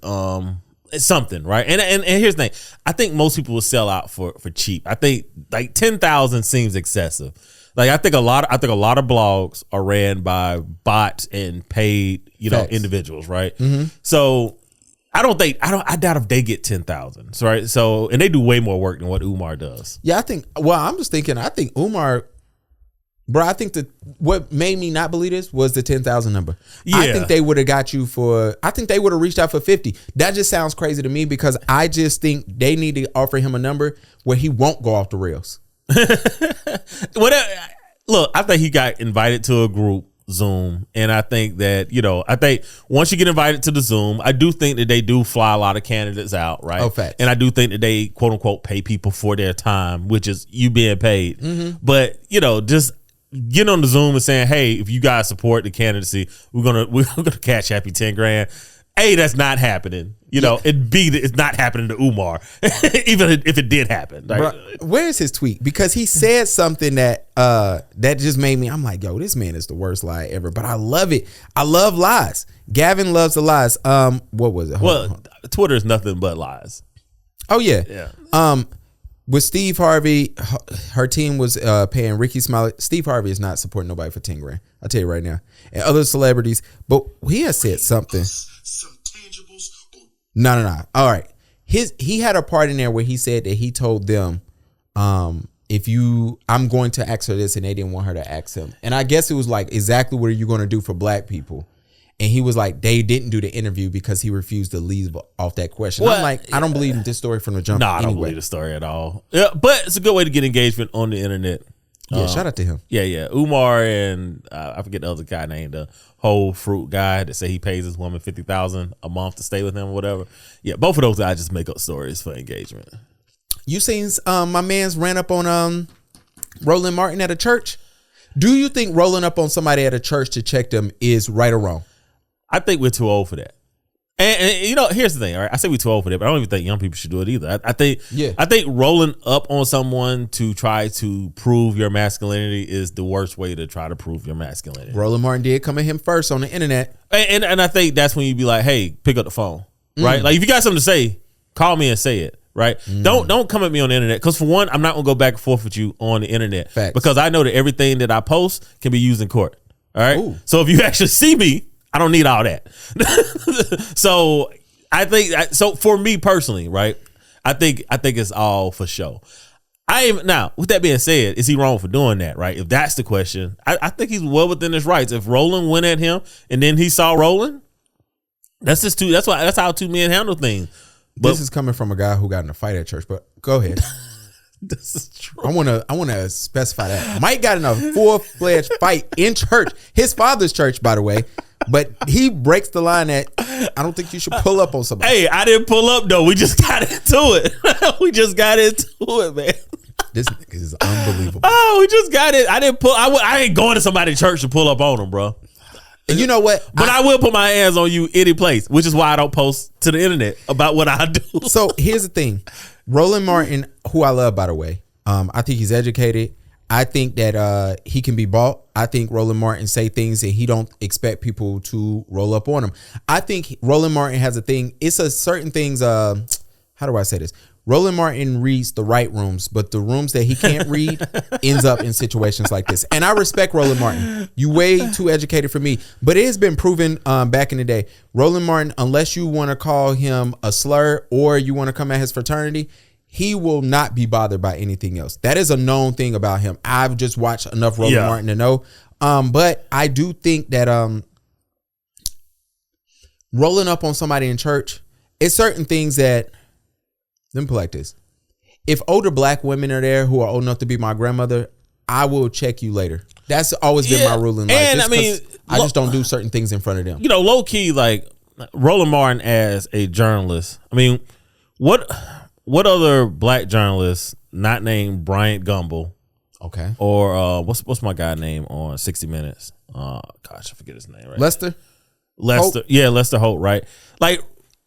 something, right? And here's the thing. I think most people will sell out for cheap. I think like 10,000 seems excessive. Like I think a lot of blogs are ran by bots and paid, individuals, right? Mm-hmm. So I doubt if they get 10,000, right? So and they do way more work than what Umar does. Yeah, I think Umar. Bro, I think what made me not believe this was the 10,000 number. Yeah. I think they would have got you I think they would have reached out for 50. That just sounds crazy to me because I just think they need to offer him a number where he won't go off the rails. Look, I think he got invited to a group Zoom, and I think that once you get invited to the Zoom, I do think that they do fly a lot of candidates out, right? Oh, facts. And I do think that they quote unquote pay people for their time, which is you being paid. Mm-hmm. But just getting on the Zoom and saying, hey, if you guys support the candidacy, we're gonna cash happy 10 grand. A, that's not happening. You know, and B, it's not happening to Umar, even if it did happen. Like, Bro, where's his tweet? Because he said something that that just made me. I'm like, yo, this man is the worst lie ever. But I love it. I love lies. Gavin loves the lies. What was it? Hold on. Twitter is nothing but lies. Oh yeah. Yeah. With Steve Harvey, her team was paying Ricky Smiley. Steve Harvey is not supporting nobody for 10 grand. I'll tell you right now. And other celebrities, but he has said something. No. All right. He had a part in there where he said that he told them, I'm going to ask her this, and they didn't want her to ask him. And I guess it was like, exactly what are you going to do for black people? And he was like, they didn't do the interview because he refused to leave off that question. Well, I'm like, I don't believe this story from the jump. No, I don't believe the story at all. Yeah, but it's a good way to get engagement on the internet. Yeah, shout out to him. Yeah. Umar and I forget the other guy named the whole fruit guy that say he pays his woman $50,000 a month to stay with him or whatever. Yeah, both of those guys just make up stories for engagement. You seen my man's ran up on Roland Martin at a church? Do you think rolling up on somebody at a church to check them is right or wrong? I think we're too old for that. And you know, here's the thing, all right? I say we're too old for that, but I don't even think young people should do it either. I think rolling up on someone to try to prove your masculinity is the worst way to try to prove your masculinity. Roland Martin did come at him first on the internet. And I think that's when you be like, hey, pick up the phone, right? Like if you got something to say, call me and say it, right? Don't come at me on the internet, because for one, I'm not going to go back and forth with you on the internet. Facts. Because I know that everything that I post can be used in court, all right? Ooh. So if you actually see me, I don't need all that. So I think for me personally, right? I think it's all for show. Now, with that being said, is he wrong for doing that, right? If that's the question, I think he's well within his rights. If Roland went at him and then he saw Roland, that's how two men handle things. But this is coming from a guy who got in a fight at church, but go ahead. This is true. I want to specify that Mike got in a full-fledged fight in church, his father's church, by the way. But he breaks the line that I don't think you should pull up on somebody. Hey, I didn't pull up though. We just got into it. Man. This is unbelievable. Oh, we just got it. I ain't going to somebody's church to pull up on them, bro. And you know what? But I will put my hands on you any place, which is why I don't post to the internet about what I do. So here's the thing. Roland Martin, who I love, by the way, I think he's educated. I think that he can be bought. I think Roland Martin say things and he don't expect people to roll up on him. I think Roland Martin has a thing. It's a certain things. How do I say this? Roland Martin reads the right rooms, but the rooms that he can't read ends up in situations like this. And I respect Roland Martin. You way too educated for me. But it has been proven back in the day. Roland Martin, unless you want to call him a slur or you want to come at his fraternity, he will not be bothered by anything else. That is a known thing about him. I've just watched enough Roland Martin to know. But I do think that rolling up on somebody in church, it's certain things that, let me put it like this. If older black women are there who are old enough to be my grandmother, I will check you later. That's always been my rule in life. And I mean, I just don't do certain things in front of them. You know, low key, like Roland Martin as a journalist. I mean, what other black journalist not named Bryant Gumbel? Okay. Or what's my guy name on 60 Minutes? Gosh, I forget his name. Right? Lester. Holt? Yeah, Lester Holt. Right. Like,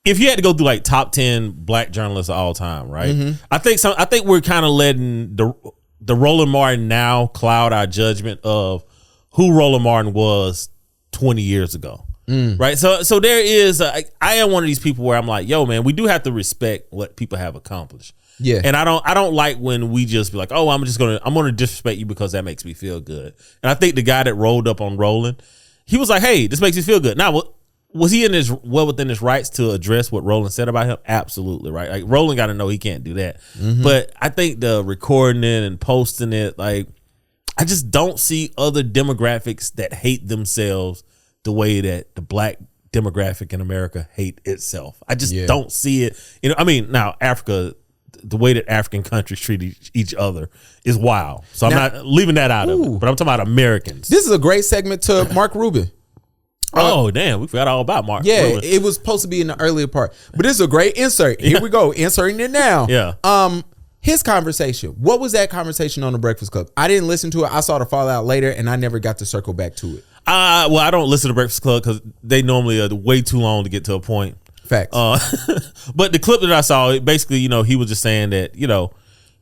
if you had to go through like top 10 black journalists of all time, right? Mm-hmm. I think we're kind of letting the Roland Martin now cloud our judgment of who Roland Martin was 20 years ago. Right. So there is I am one of these people where I'm like, yo, man, we do have to respect what people have accomplished. Yeah. And I don't like when we just be like, oh, I'm gonna disrespect you because that makes me feel good. And I think the guy that rolled up on Roland, he was like, hey, this makes me feel good. Now, was he within his rights to address what Roland said about him? Absolutely, right. Like Roland got to know he can't do that. Mm-hmm. But I think the recording it and posting it, like, I just don't see other demographics that hate themselves the way that the black demographic in America hate itself. I just don't see it. You know, I mean, now Africa, the way that African countries treat each other is wild. So I'm not leaving that out of it, but I'm talking about Americans. This is a great segment to Mark Rubin. Oh, damn. We forgot all about Mark. Yeah, Rubin. it was supposed to be in the earlier part. But this is a great insert. Here we go. Inserting it now. Yeah. His conversation. What was that conversation on the Breakfast Club? I didn't listen to it. I saw the fallout later, and I never got to circle back to it. Well, I don't listen to Breakfast Club because they normally are way too long to get to a point. Facts. But the clip that I saw, it basically, he was just saying that,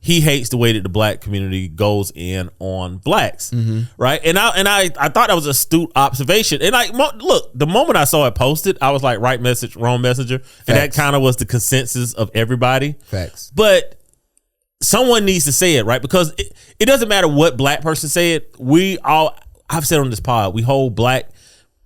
he hates the way that the black community goes in on blacks, right? And I thought that was an astute observation. And look, the moment I saw it posted, I was like, right message, wrong messenger. Facts. And that kind of was the consensus of everybody. Facts. But someone needs to say it, right? Because it doesn't matter what black person said. I've said on this pod, we hold black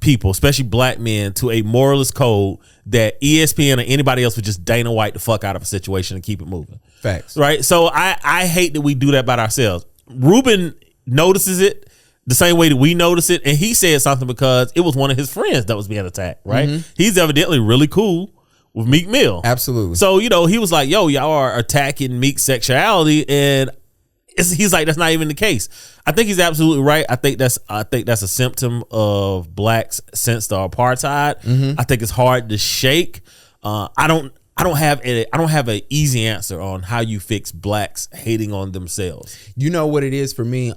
people, especially black men, to a moralist code that ESPN or anybody else would just Dana White the fuck out of a situation and keep it moving. Facts. Right? So I hate that we do that about ourselves. Ruben notices it the same way that we notice it, and he said something because it was one of his friends that was being attacked, right? He's evidently really cool with Meek Mill. Absolutely. So, he was like, yo, y'all are attacking Meek's sexuality, and he's like, that's not even the case. I think he's absolutely right. I think that's a symptom of blacks since the apartheid. I think it's hard to shake. I don't have an easy answer on how you fix blacks hating on themselves. You know what it is for me?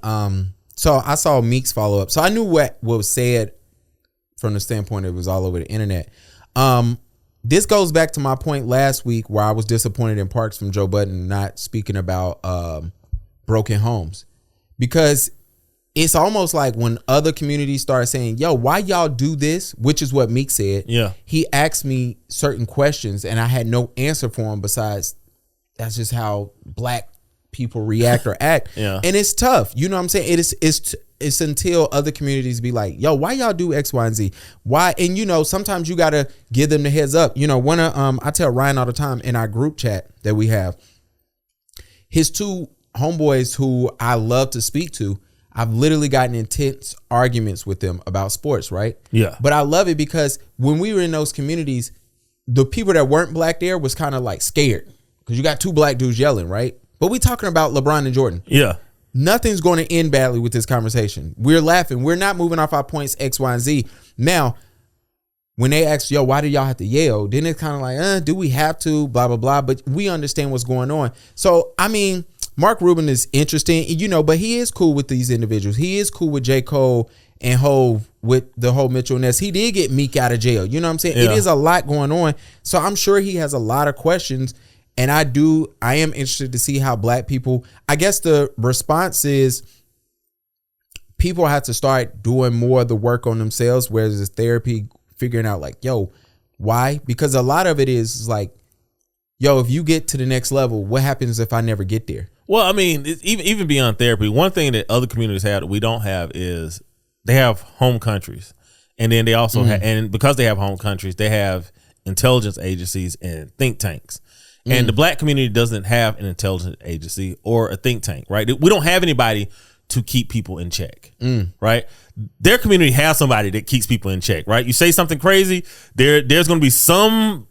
So I saw Meek's follow up. So I knew what was said from the standpoint it was all over the internet. This goes back to my point last week where I was disappointed in Parks from Joe Budden not speaking about broken homes, because it's almost like when other communities start saying, yo, why y'all do this, which is what Meek said. Yeah. He asked me certain questions and I had no answer for him besides that's just how black people react or act. Yeah. And it's tough. You know what I'm saying? It's until other communities be like, yo, why y'all do X, Y, and Z? Why? And sometimes you gotta give them the heads up. I tell Ryan all the time in our group chat that we have, his two homeboys who I love to speak to, I've literally gotten intense arguments with them about sports, right? Yeah. But I love it because when we were in those communities, the people that weren't black there was kind of like scared because you got two black dudes yelling, right? But we talking about LeBron and Jordan. Yeah. Nothing's going to end badly with this conversation. We're laughing. We're not moving off our points X, Y, and Z. Now, when they ask, yo, why do y'all have to yell? Then it's kind of like, do we have to? Blah, blah, blah. But we understand what's going on. So, Mark Rubin is interesting, but he is cool with these individuals. He is cool with J. Cole and Hove with the whole Mitchell Ness. He did get Meek out of jail. You know what I'm saying? Yeah. It is a lot going on. So I'm sure he has a lot of questions. And I am interested to see how black people, I guess the response is people have to start doing more of the work on themselves, whereas it's therapy, figuring out like, yo, why? Because a lot of it is like, yo, if you get to the next level, what happens if I never get there? Well, even beyond therapy, one thing that other communities have that we don't have is they have home countries. And then they also have, and because they have home countries, they have intelligence agencies and think tanks. And the black community doesn't have an intelligence agency or a think tank, right? We don't have anybody to keep people in check, right? Their community has somebody that keeps people in check, right? You say something crazy, there's going to be some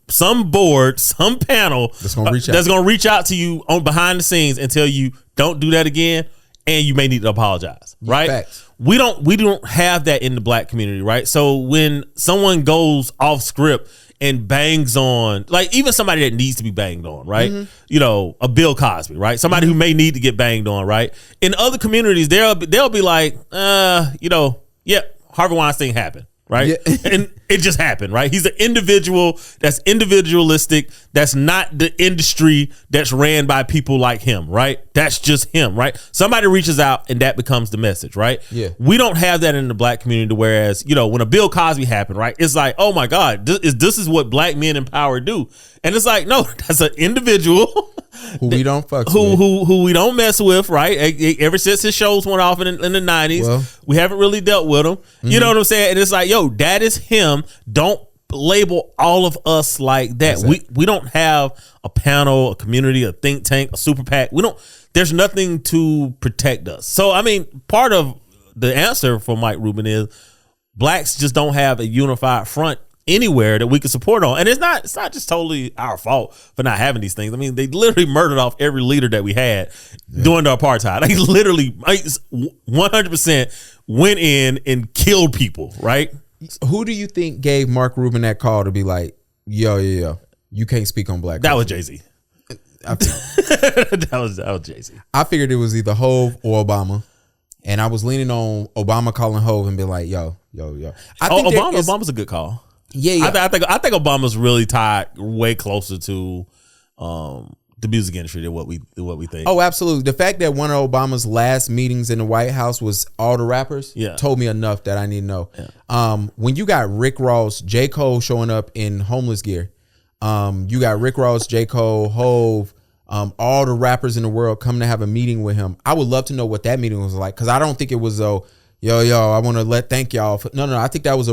board, some panel that's going to reach out to you on behind the scenes and tell you don't do that again, and you may need to apologize, right? Facts. We don't have that in the black community, right? So when someone goes off script and bangs on, like even somebody that needs to be banged on, right? A Bill Cosby, right? Somebody who may need to get banged on, right? In other communities, they'll be like, Harvey Weinstein happened, right? Yeah. And it just happened, right? He's an individual that's individualistic. That's not the industry that's ran by people like him, right? That's just him, right? Somebody reaches out and that becomes the message, right? Yeah. We don't have that in the black community, whereas, when a Bill Cosby happened, right? It's like, oh my God, this is what black men in power do. And it's like, no, that's an individual who we don't fuck with. Who we don't mess with, right? Ever since his shows went off in the 90s, we haven't really dealt with him. You know what I'm saying? And it's like, yo, that is him. Don't label all of us like that. Exactly. We don't have a panel, a community, a think tank, a super PAC. There's nothing to protect us. So, part of the answer for Mike Rubin is blacks just don't have a unified front anywhere that we can support on. And it's not just totally our fault for not having these things. They literally murdered off every leader that we had during the apartheid. They literally 100% went in and killed people, right? Who do you think gave Mark Rubin that call to be like, yo, you can't speak on black? That was Jay-Z. That was Jay-Z. I figured it was either Hove or Obama. And I was leaning on Obama calling Hov and be like, yo. I think Obama's a good call. Yeah. I think Obama's really tied way closer to the music industry than what we think. Oh, absolutely. The fact that one of Obama's last meetings in the White House was all the rappers told me enough that I need to know. Yeah. When you got Rick Ross, J. Cole showing up in homeless gear, you got Rick Ross, J. Cole, Hov, all the rappers in the world coming to have a meeting with him. I would love to know what that meeting was like, because I don't think it was I want to thank y'all for, no, I think that was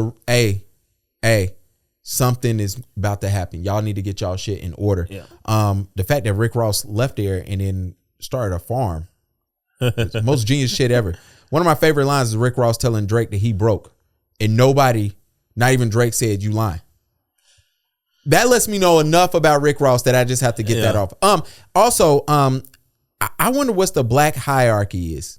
something is about to happen. Y'all need to get y'all shit in order. Yeah. The fact that Rick Ross left there and then started a farm, it's the most genius shit ever. One of my favorite lines is Rick Ross telling Drake that he broke, and nobody, not even Drake, said you lying. That lets me know enough about Rick Ross that I just have to get that off. Also, I wonder what's the black hierarchy is.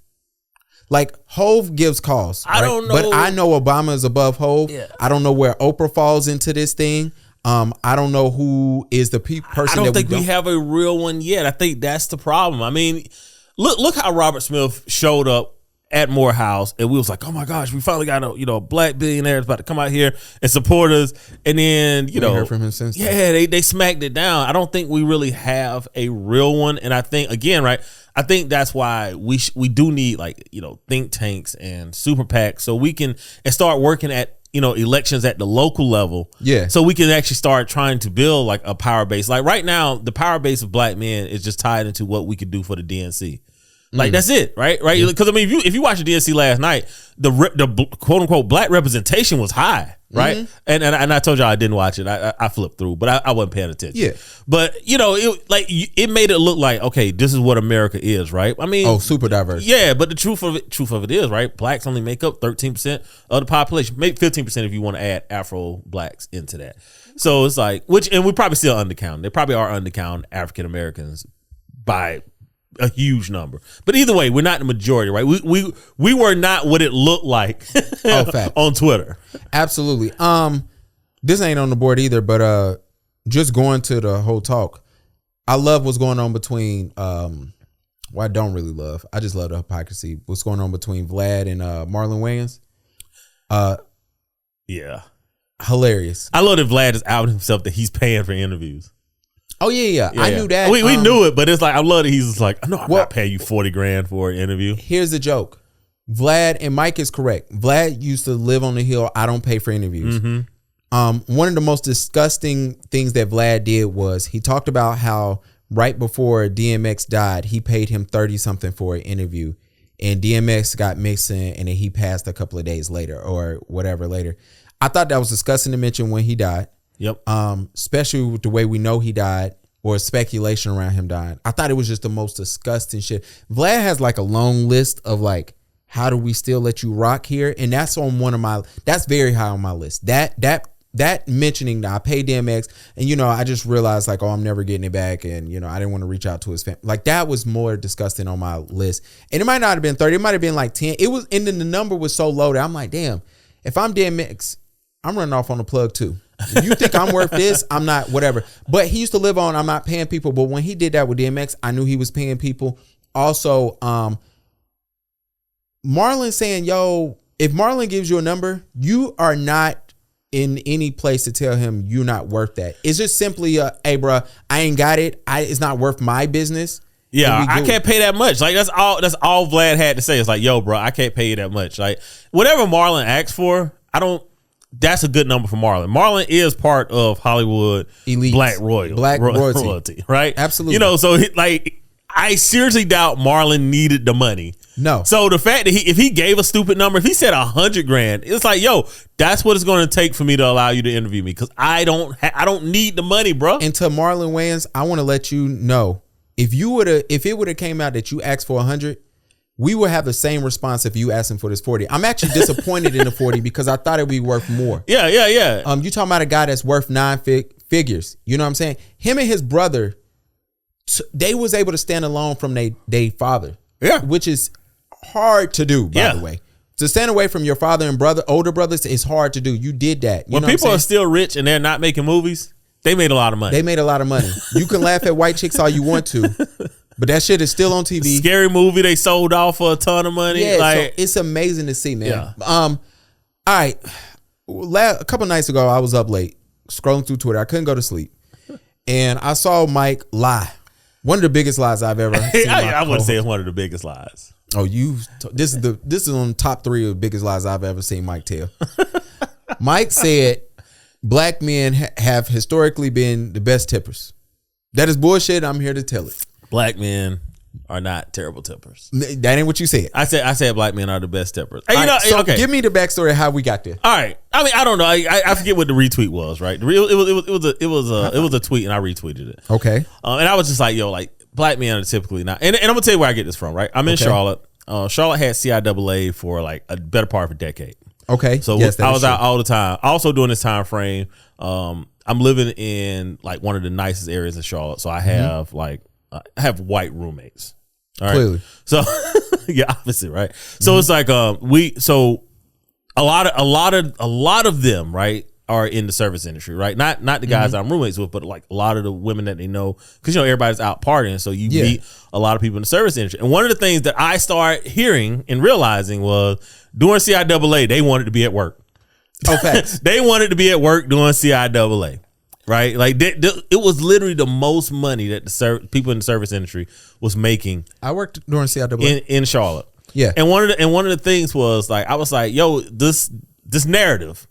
Like, Hov gives calls. I don't know. But I know Obama is above Hov. Yeah. I don't know where Oprah falls into this thing. I don't know who is the person. I don't think we have a real one yet. I think that's the problem. I mean, look how Robert Smith showed up at Morehouse, and we was like, oh my gosh, we finally got a black billionaire that's about to come out here and support us. And then we heard from him since. Yeah, they smacked it down. I don't think we really have a real one, and I think again, right. I think that's why we do need think tanks and super PACs so we can start working at elections at the local level. Yeah. So we can actually start trying to build like a power base. Like right now, the power base of black men is just tied into what we could do for the DNC. Like that's it, right? Because I mean, if you watched the DNC last night, the quote unquote black representation was high, right? Mm-hmm. And I told y'all I didn't watch it. I flipped through, but I wasn't paying attention. Yeah. But it made it look like, okay, this is what America is, right? I mean, super diverse. Yeah, but the truth of it is, right? Blacks only make up 13% of the population, maybe 15% if you want to add Afro blacks into that. So it's like, and we probably still undercount. They probably are undercount African Americans by a huge number, but either way, we're not the majority, right? We were not what it looked like on Twitter. Absolutely. This ain't on the board either, but just going to the whole talk, I love what's going on between. I don't really love. I just love the hypocrisy. What's going on between Vlad and Marlon Wayans? Yeah, hilarious. I love that Vlad has outed himself that he's paying for interviews. Oh yeah. I knew that. We knew it, but it's like I love that he's just like, no, I'm not paying you $40,000 for an interview. Here's the joke. Vlad and Mike is correct. Vlad used to live on the hill. I don't pay for interviews. Mm-hmm. One of the most disgusting things that Vlad did was he talked about how right before DMX died, he paid him 30 something for an interview, and DMX got mixing, and then he passed a couple of days later or whatever later. I thought that was disgusting to mention when he died. Yep. Especially with the way we know he died or speculation around him dying. I thought it was just the most disgusting shit. Vlad has like a long list of like, how do we still let you rock here? And that's on that's very high on my list. That mentioning that I paid DMX and, I just realized like, I'm never getting it back. And, I didn't want to reach out to his family. Like that was more disgusting on my list. And it might not have been 30. It might have been like 10. It was, and then the number was so low that I'm like, damn, if I'm DMX, I'm running off on the plug too. If you think I'm worth this, I'm not, whatever. But he used to live on, I'm not paying people. But when he did that with DMX, I knew he was paying people. Also, Marlon saying, yo, if Marlon gives you a number, you are not in any place to tell him you're not worth that. It's just simply hey, bro, I ain't got it. It's not worth my business. Yeah, I can't pay that much. Like that's all Vlad had to say. It's like, yo, bro, I can't pay you that much. Like whatever Marlon asks for, that's a good number for Marlon. Marlon is part of Hollywood elite black royalty, right? Absolutely. So I seriously doubt Marlon needed the money. No. So the fact that if he gave a stupid number, if he said $100,000, it's like, yo, that's what it's going to take for me to allow you to interview me because I don't need the money, bro. And to Marlon Wayans, I want to let you know if it would have came out that you asked for 100. We will have the same response if you ask him for this 40. I'm actually disappointed in the 40 because I thought it'd be worth more. Yeah. You talking about a guy that's worth 9 figures. You know what I'm saying? Him and his brother, they was able to stand alone from their father. Yeah. Which is hard to do, by the way. To stand away from your father and older brothers is hard to do. You did that. When people are still rich and they're not making movies, they made a lot of money. You can laugh at white chicks all you want to. But that shit is still on TV. Scary Movie they sold off for a ton of money. Yeah, like so it's amazing to see, man. Yeah. All right. A couple nights ago, I was up late scrolling through Twitter. I couldn't go to sleep, and I saw Mike lie. One of the biggest lies I've ever seen. I wouldn't say it's one of the biggest lies. Oh, this is on the top 3 of the biggest lies I've ever seen Mike tell. Mike said black men have historically been the best tippers. That is bullshit. I'm here to tell it. Black men are not terrible tippers. That ain't what you said. I said black men are the best tippers. Hey, So okay. give me the backstory of how we got there. All right. I mean, I don't know. I forget what the retweet was. Right. It was a tweet, and I retweeted it. Okay. And I was just like, yo, like black men are typically not. And I'm gonna tell you where I get this from. Right. I'm in Charlotte. Charlotte had CIAA for like a better part of a decade. Okay. So yes, I was out all the time. Also during this time frame, I'm living in like one of the nicest areas in Charlotte. So I have I have white roommates. All right. Clearly. So yeah, opposite, right? So it's like a lot of them, right, are in the service industry, right? Not the guys I'm roommates with, but like a lot of the women that they know, because everybody's out partying, so you meet a lot of people in the service industry. And one of the things that I started hearing and realizing was during CIAA, they wanted to be at work. Oh, facts. They wanted to be at work doing CIAA. Right, like it was literally the most money that the people in the service industry was making. I worked during CIAA in Charlotte. Yeah, and one of the things was like I was like, yo, this narrative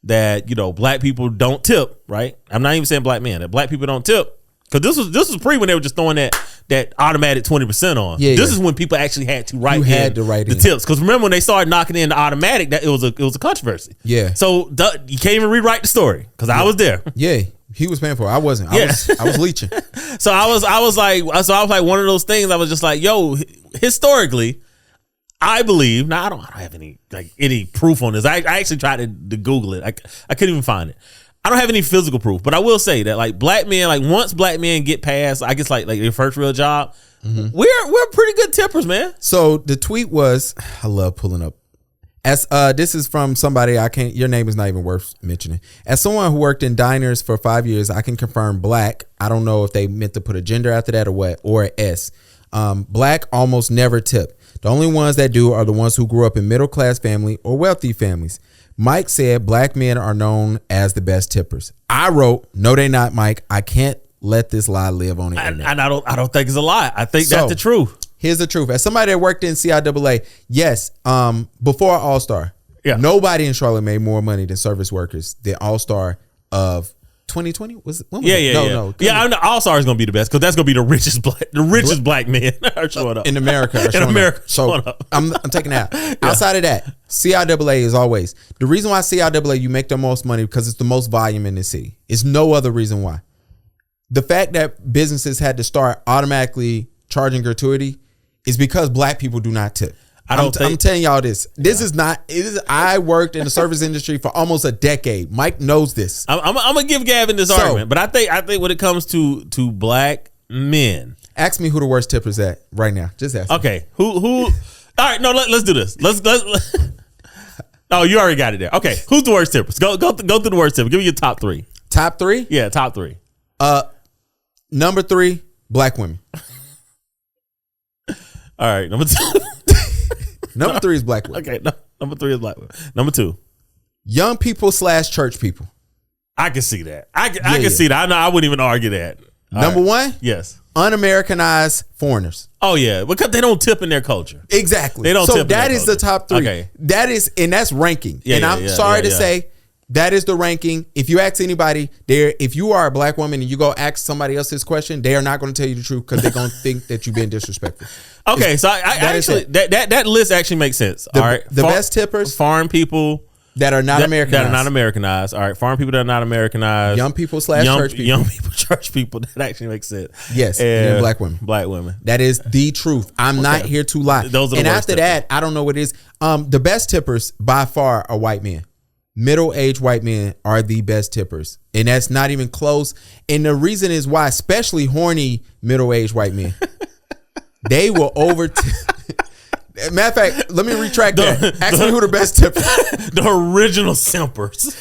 that black people don't tip. Right, I'm not even saying black men, that black people don't tip, because this was pre when they were just throwing that automatic 20% on. Yeah, this is when people actually had to write the in tips, because remember when they started knocking in the automatic, that it was a controversy. Yeah, so you can't even rewrite the story because I was there. Yeah. He was paying for it. I wasn't. I was leeching. So I was like one of those things. I was just like, yo, historically, I believe. Now I don't have any proof on this. I actually tried to Google it. I couldn't even find it. I don't have any physical proof, but I will say that like black men, like once black men get past, I guess like their first real job, we're pretty good tippers, man. So the tweet was, I love pulling up. As this is from somebody your name is not even worth mentioning. As someone who worked in diners for 5 years, I can confirm black. I don't know if they meant to put a gender after that or what, or an S. Black almost never tip. The only ones that do are the ones who grew up in middle class family or wealthy families. Mike said black men are known as the best tippers. I wrote, no, they not, Mike. I can't let this lie live on the internet. And I don't think it's a lie. I think that's the truth. Here's the truth. As somebody that worked in CIAA, yes, before All-Star, nobody in Charlotte made more money than service workers than All-Star of 2020. No. Yeah, I know All-Star is going to be the best because that's going to be the richest black men are showing up. In America. So I'm taking that out. Outside of that, CIAA is always. The reason why CIAA, you make the most money because it's the most volume in the city. It's no other reason why. The fact that businesses had to start automatically charging gratuity is because black people do not tip. I'm telling y'all this. This is not. I worked in the service industry for almost a decade. Mike knows this. I'm gonna give Gavin this argument, but I think when it comes to black men, ask me who the worst tipper is at right now. Just ask. Okay, who? All right, no, let's do this. Let's. Oh, you already got it there. Okay, who's the worst tippers? Go through the worst tipper. Give me your top 3. Top 3? Yeah, top 3. Number 3, black women. All right, number 2. Number 3 is black women. Okay, number 3 is black women. Number 2, young people / church people. I can see that. I can see that. I wouldn't even argue that. Number 1, yes, un-Americanized foreigners. Oh yeah, because they don't tip in their culture. Exactly. They don't. So tip that in is their the top 3. Okay. That is, and that's ranking. And I'm sorry to say, that is the ranking. If you ask anybody there, if you are a black woman and you go ask somebody else this question, they are not going to tell you the truth because they're going to think that you've been disrespectful. Okay, so I actually that list actually makes sense. All right, the best tippers, foreign people that are not Americanized. That are not Americanized. All right, foreign people that are not Americanized. Young people / church people. Young people, church people. That actually makes sense. Yes, and black women. Black women. That is the truth. I'm not here to lie. Those are the and worst after that, I don't know what it is. The best tippers by far are white men. Middle-aged white men are the best tippers. And that's not even close. And the reason is why, especially horny middle-aged white men, they will Matter of fact, let me retract that. Ask me who the best tipper. The original simpers.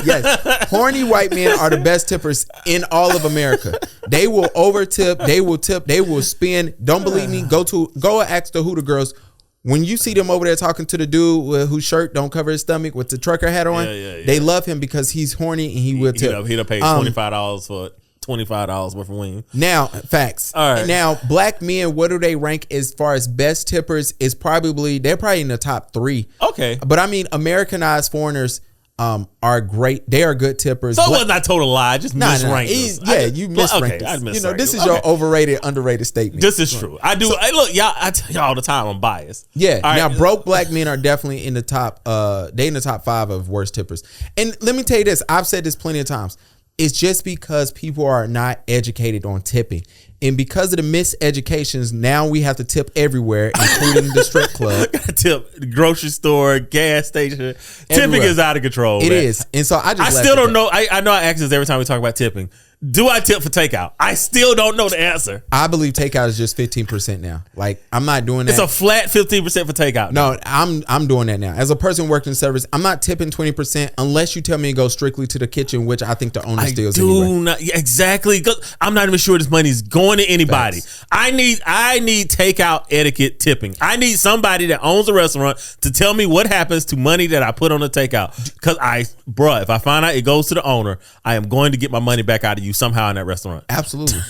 Yes, horny white men are the best tippers in all of America. They will over tip. They will tip. They will spin. Don't believe me? Go ask the Hooter girls. When you see them over there talking to the dude whose shirt don't cover his stomach with the trucker hat on, they love him because he's horny and he will tip. He'd have paid $25 for $25 worth of wing. Now, facts. All right. Now, black men, what do they rank as far as best tippers? They're probably in the top 3. Okay. But I mean, Americanized foreigners are great. They are good tippers. So it was not total lie. I just misranked us. Yeah, you misranked us. You know, this is your overrated, underrated statement. This is true. I do. Look, y'all. I tell y'all all the time. I'm biased. Yeah. All now, broke black men are definitely in the top. They in the top 5 of worst tippers. And let me tell you this. I've said this plenty of times. It's just because people are not educated on tipping. And because of the miseducations, now we have to tip everywhere, including the strip club. Tip the grocery store, gas station. Everywhere. Tipping is out of control. It is. And so I still don't know. I know I ask this every time we talk about tipping. Do I tip for takeout? I still don't know the answer. I believe takeout is just 15% now. Like, I'm not doing that. It's a flat 15% for takeout. No, I'm doing that now. As a person working in service, I'm not tipping 20% unless you tell me to go strictly to the kitchen, which I think the owner steals anyway. Exactly. I'm not even sure this money's going to anybody. Thanks. I need takeout etiquette tipping. I need somebody that owns a restaurant to tell me what happens to money that I put on the takeout. Because if I find out it goes to the owner, I am going to get my money back out of you somehow in that restaurant. Absolutely.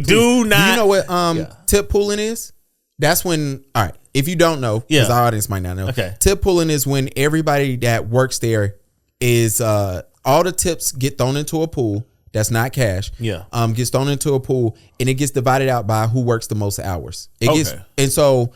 Do not. Do you know what tip pooling is? That's when, all right, if you don't know, because our audience might not know. Okay. Tip pooling is when everybody that works there is all the tips get thrown into a pool that's not cash. Yeah. Gets thrown into a pool and it gets divided out by who works the most hours. And so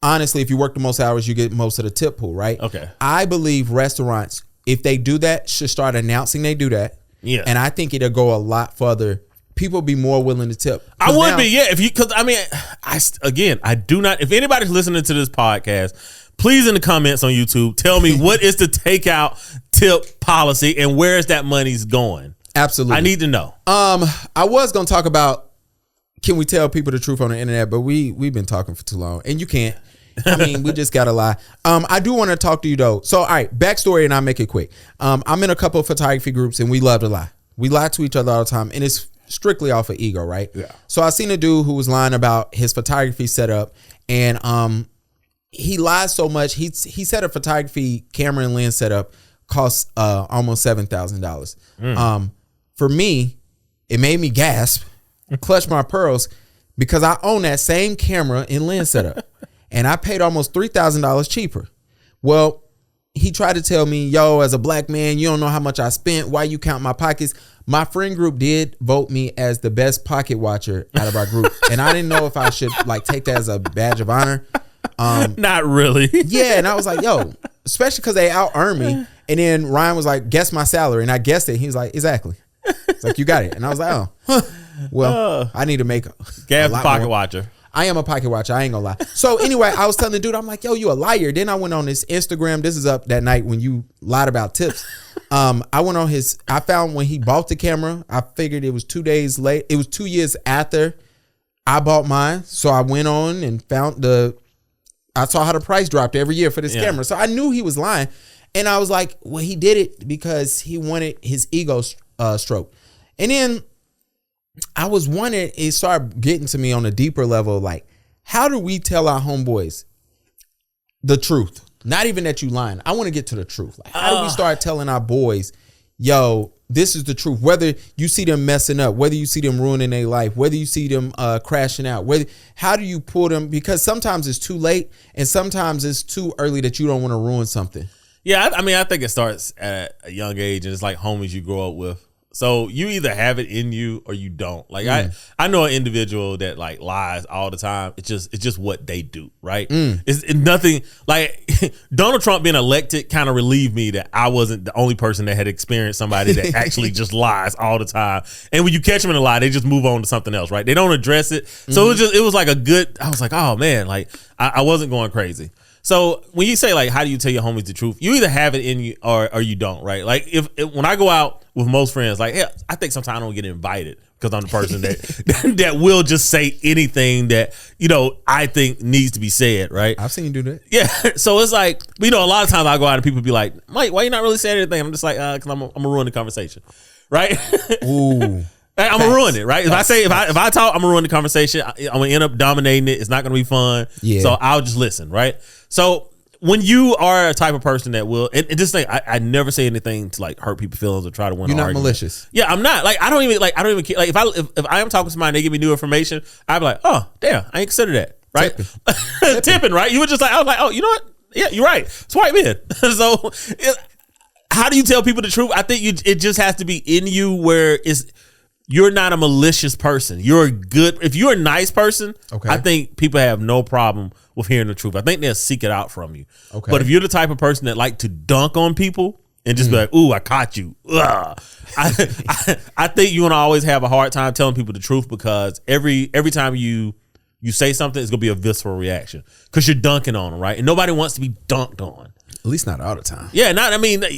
honestly, if you work the most hours, you get most of the tip pool, right? Okay. I believe restaurants, if they do that, should start announcing they do that. Yeah. And I think it'll go a lot further. People be more willing to tip. I would be, yeah. Because I mean, I do not. If anybody's listening to this podcast, please in the comments on YouTube, tell me what is the takeout tip policy and where is that money's going? Absolutely. I need to know. I was going to talk about, can we tell people the truth on the internet? But we've been talking for too long and you can't. I mean, we just gotta lie. I do want to talk to you though. So, all right, backstory, and I'll make it quick. I'm in a couple of photography groups, and we love to lie. We lie to each other all the time, and it's strictly off of ego, right? Yeah. So I seen a dude who was lying about his photography setup, and he lies so much. He said a photography camera and lens setup costs almost $7,000. For me, it made me gasp, clutch my pearls, because I own that same camera and lens setup. And I paid almost $3,000 cheaper. Well, he tried to tell me, yo, as a black man, you don't know how much I spent. Why you count my pockets? My friend group did vote me as the best pocket watcher out of our group. And I didn't know if I should take that as a badge of honor. Not really. Yeah. And I was like, yo, especially because they out earned me. And then Ryan was like, guess my salary. And I guessed it. He was like, exactly. It's like, you got it. And I was like, oh, huh. Well, I need to make Gav's pocket watcher. I am a pocket watcher. I ain't gonna lie. So anyway, I was telling the dude, I'm like, yo, you a liar. Then I went on his Instagram. This is up that night when you lied about tips. I went on I found when he bought the camera, I figured it was 2 days late. It was 2 years after I bought mine. So I went on and found I saw how the price dropped every year for this camera. So I knew he was lying. And I was like, well, he did it because he wanted his ego stroke. And then I was wondering, it started getting to me on a deeper level, like, how do we tell our homeboys the truth? Not even that you lying. I want to get to the truth. Like, how do we start telling our boys, yo, this is the truth? Whether you see them messing up, whether you see them ruining their life, whether you see them crashing out, how do you pull them? Because sometimes it's too late and sometimes it's too early that you don't want to ruin something. Yeah, I mean, I think it starts at a young age and it's like homies you grow up with. So you either have it in you or you don't. Like I know an individual that like lies all the time. It's just what they do, right? It's nothing like Donald Trump being elected kind of relieved me that I wasn't the only person that had experienced somebody that actually just lies all the time. And when you catch them in a lie, they just move on to something else, right? They don't address it. So it was like I was like, oh man, like I wasn't going crazy. So when you say like, how do you tell your homies the truth? You either have it in you or you don't, right? Like if when I go out with most friends, like, yeah, I think sometimes I don't get invited because I'm the person that that will just say anything that I think needs to be said. Right? I've seen you do that. Yeah. So it's like a lot of times I go out and people be like, Mike, why you not really saying anything? I'm just like, because I'm gonna ruin the conversation. Right? Ooh. I'm gonna ruin it, right? If I talk, I'm gonna ruin the conversation. I'm gonna end up dominating it. It's not gonna be fun. Yeah. So I'll just listen, right? So when you are a type of person that will, and this thing, I never say anything to like hurt people's feelings or try to win. You're not argument. malicious. Yeah, I'm not. Like I don't even care. Like if I am talking to somebody and they give me new information, I'd be like, oh damn, I ain't consider that, right? Tipping, right? You were just like, I was like, oh, you know what? Yeah, you're right. Swipe in. So how do you tell people the truth? I think it just has to be in you where you're not a malicious person. You're a good. If you're a nice person, okay, I think people have no problem with hearing the truth. I think they'll seek it out from you. Okay. But if you're the type of person that like to dunk on people and just be like, "Ooh, I caught you," I think you're gonna always have a hard time telling people the truth because every time you say something, it's gonna be a visceral reaction because you're dunking on them, right? And nobody wants to be dunked on. At least not all the time. Yeah,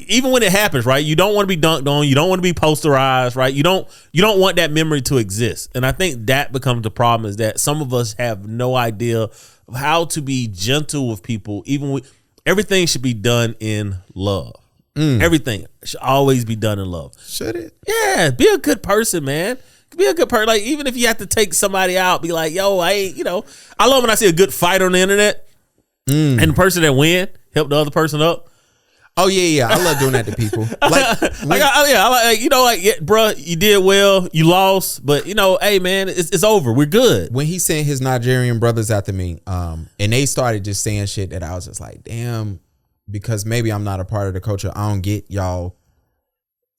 even when it happens, right? You don't want to be dunked on. You don't want to be posterized, right? You don't want that memory to exist. And I think that becomes the problem is that some of us have no idea of how to be gentle with people. Everything should be done in love. Everything should always be done in love. Should it? Yeah, be a good person, man. Be a good person. Like even if you have to take somebody out, be like, yo, I love when I see a good fight on the internet and the person that win help the other person up. Oh yeah. I love doing that to people. Bro, you did well, you lost, but hey man, it's over. We're good. When he sent his Nigerian brothers after me, and they started just saying shit that I was just like, damn, because maybe I'm not a part of the culture. I don't get y'all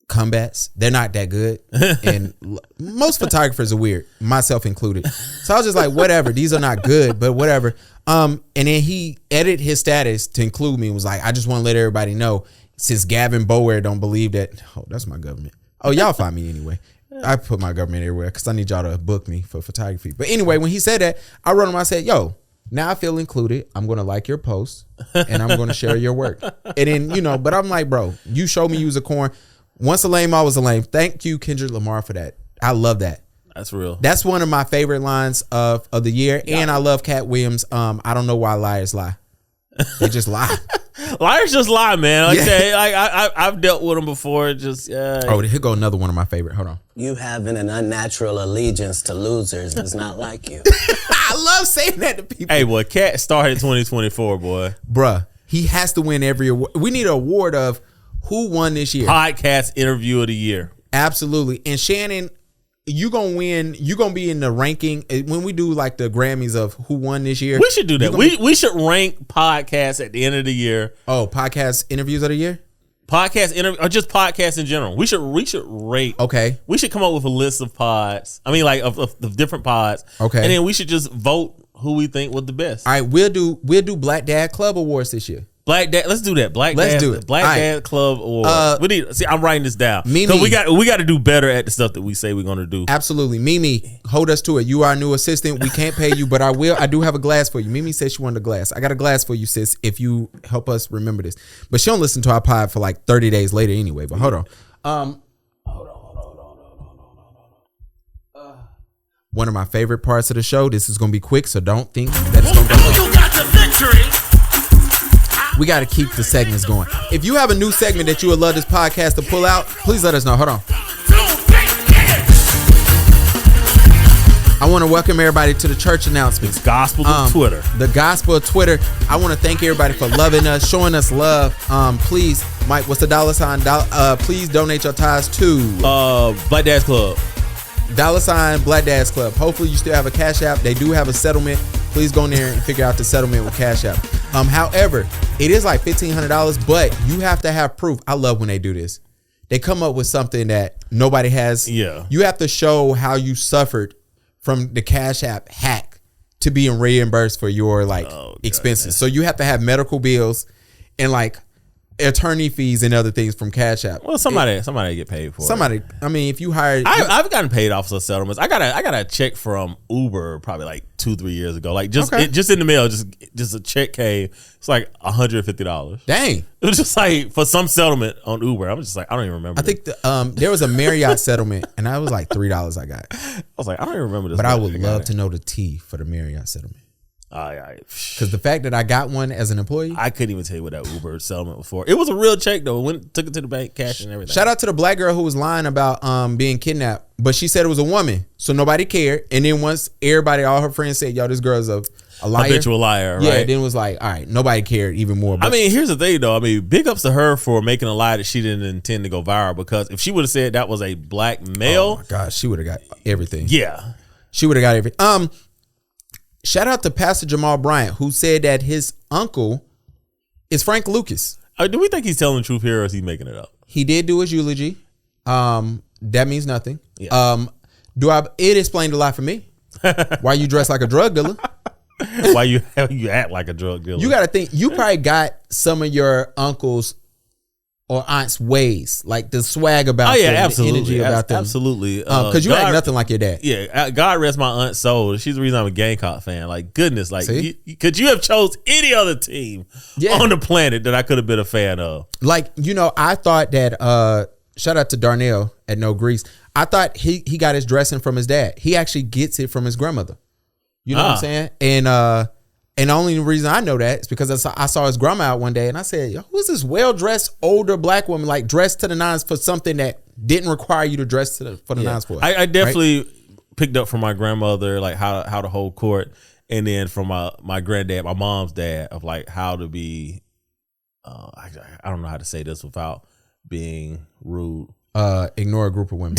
combats. They're not that good, and most photographers are weird, myself included. So I was just like, whatever. These are not good, but whatever. And then he edited his status to include me and was like, I just want to let everybody know, since Gavin Bower don't believe that. Oh, that's my government. Oh, y'all find me anyway. I put my government everywhere because I need y'all to book me for photography. But anyway, when he said that, I wrote him. I said, yo, now I feel included. I'm going to like your post and I'm going to share your work. And then, but I'm like, bro, you showed me you was a corn. Once a lame, always a lame. Thank you, Kendrick Lamar, for that. I love that. That's real. That's one of my favorite lines of the year. Yeah. And I love Cat Williams. I don't know why liars lie. They just lie. Liars just lie, man. Like I've dealt with them before. Just Oh, here go another one of my favorite. Hold on. You having an unnatural allegiance to losers is not like you. I love saying that to people. Hey, boy, Cat started 2024, boy. Bruh, he has to win every award. We need an award of who won this year. Podcast interview of the year. Absolutely. And Shannon, you gonna win. You gonna be in the ranking when we do like the Grammys of who won this year. We should do that. We should rank podcasts at the end of the year. Oh, podcast interviews of the year. Podcast interview or just podcasts in general. We should rate. Okay. We should come up with a list of pods. I mean, like of different pods. Okay. And then we should just vote who we think was the best. All right. We'll do Black Dad Club Awards this year. Black Dad, let's do that. Black Dad Club Award. We need. See, I'm writing this down. Mimi, we got to do better at the stuff that we say we're gonna do. Absolutely, Mimi, hold us to it. You are our new assistant. We can't pay you, but I will. I do have a glass for you. Mimi said she wanted a glass. I got a glass for you, sis. If you help us remember this, but she don't listen to our pod for like 30 days later anyway. But hold on. Hold on. One of my favorite parts of the show. This is gonna be quick, so don't think that it's gonna go. You got the victory. We got to keep the segments going. If you have a new segment that you would love this podcast to pull out, please let us know. Hold on. I want to welcome everybody to the church announcements. Gospel of Twitter. The Gospel of Twitter. I want to thank everybody for loving us, showing us love. Please, Mike, what's the $? Please donate your tithes to Black Dad's Club. $ Black Dad's Club. Hopefully you still have a Cash App. They do have a settlement. Please go in there and figure out the settlement with Cash App. However, it is like $1,500, but you have to have proof. I love when they do this. They come up with something that nobody has. Yeah. You have to show how you suffered from the Cash App hack to being reimbursed for your expenses. So you have to have medical bills and attorney fees and other things from Cash App. Well, somebody get paid for it. I mean, if you hired, I've gotten paid off of settlements. I got a check from Uber probably like 2-3 years ago. Like just in the mail, just a check came. It's like $150. Dang, it was just like for some settlement on Uber. I'm just like, I don't even remember. I think there was a Marriott settlement, and that was like $3 I got. I was like, I don't even remember this. But I would love to know the T for the Marriott settlement. Because the fact that I got one as an employee, I couldn't even tell you what that Uber settlement was for. It was a real check though. Took it to the bank, cash and everything. Shout out to the black girl who was lying about being kidnapped, but she said it was a woman, so nobody cared. And then once all her friends said, "Yo, this girl's a liar," habitual liar, right? Yeah, then it was like, all right, nobody cared even more. But I mean, here's the thing though. I mean, big ups to her for making a lie that she didn't intend to go viral. Because if she would have said that was a black male, oh my gosh, she would have got everything. Yeah, she would have got everything. Shout out to Pastor Jamal Bryant, who said that his uncle is Frank Lucas. Do we think he's telling the truth here, or is he making it up? He did do his eulogy. That means nothing. Yeah. It explained a lot for me. Why you dress like a drug dealer? Why you act like a drug dealer? You got to think. You probably got some of your uncle's or aunt's ways, like the swag about them, absolutely, the energy about them. Absolutely. Because you act nothing like your dad. Yeah, God rest my aunt's soul. She's the reason I'm a Gamecock fan. Like, goodness, like, could you have chose any other team on the planet that I could have been a fan of? Like, I thought that, shout out to Darnell at NoGrease. I thought he got his dressing from his dad. He actually gets it from his grandmother. You know what I'm saying? And the only reason I know that is because I saw his grandma out one day and I said, yo, who's this well-dressed older black woman, like dressed to the nines for something that didn't require you to dress for the nines for? I definitely picked up from my grandmother, like how to hold court. And then from my granddad, my mom's dad, of like how to be, I don't know how to say this without being rude. Ignore a group of women.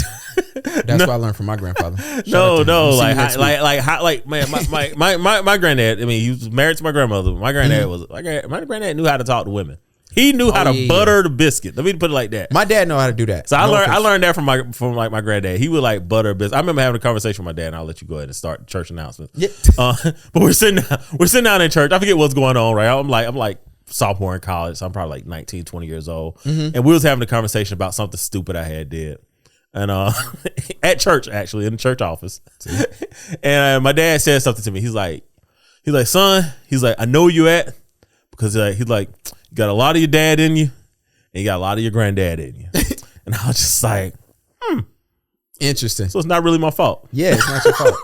That's what I learned from my grandfather. Like man, my granddad. I mean, he was married to my grandmother. My granddad my granddad knew how to talk to women. He knew how to butter the biscuit. Let me put it like that. My dad know how to do that. So I learned that from my granddad. He would like butter biscuit. I remember having a conversation with my dad, and I'll let you go ahead and start church announcements. Yeah. But we're sitting down in church. I forget what's going on. Right. I'm like sophomore in college, so I'm probably like 19, 20 years old. Mm-hmm. And we was having a conversation about something stupid I had did. And at church, actually, in the church office. And my dad said something to me. He's like, son, I know where you at, because he's like, you got a lot of your dad in you, and you got a lot of your granddad in you. And I was just like, interesting. So it's not really my fault. Yeah, it's not your fault.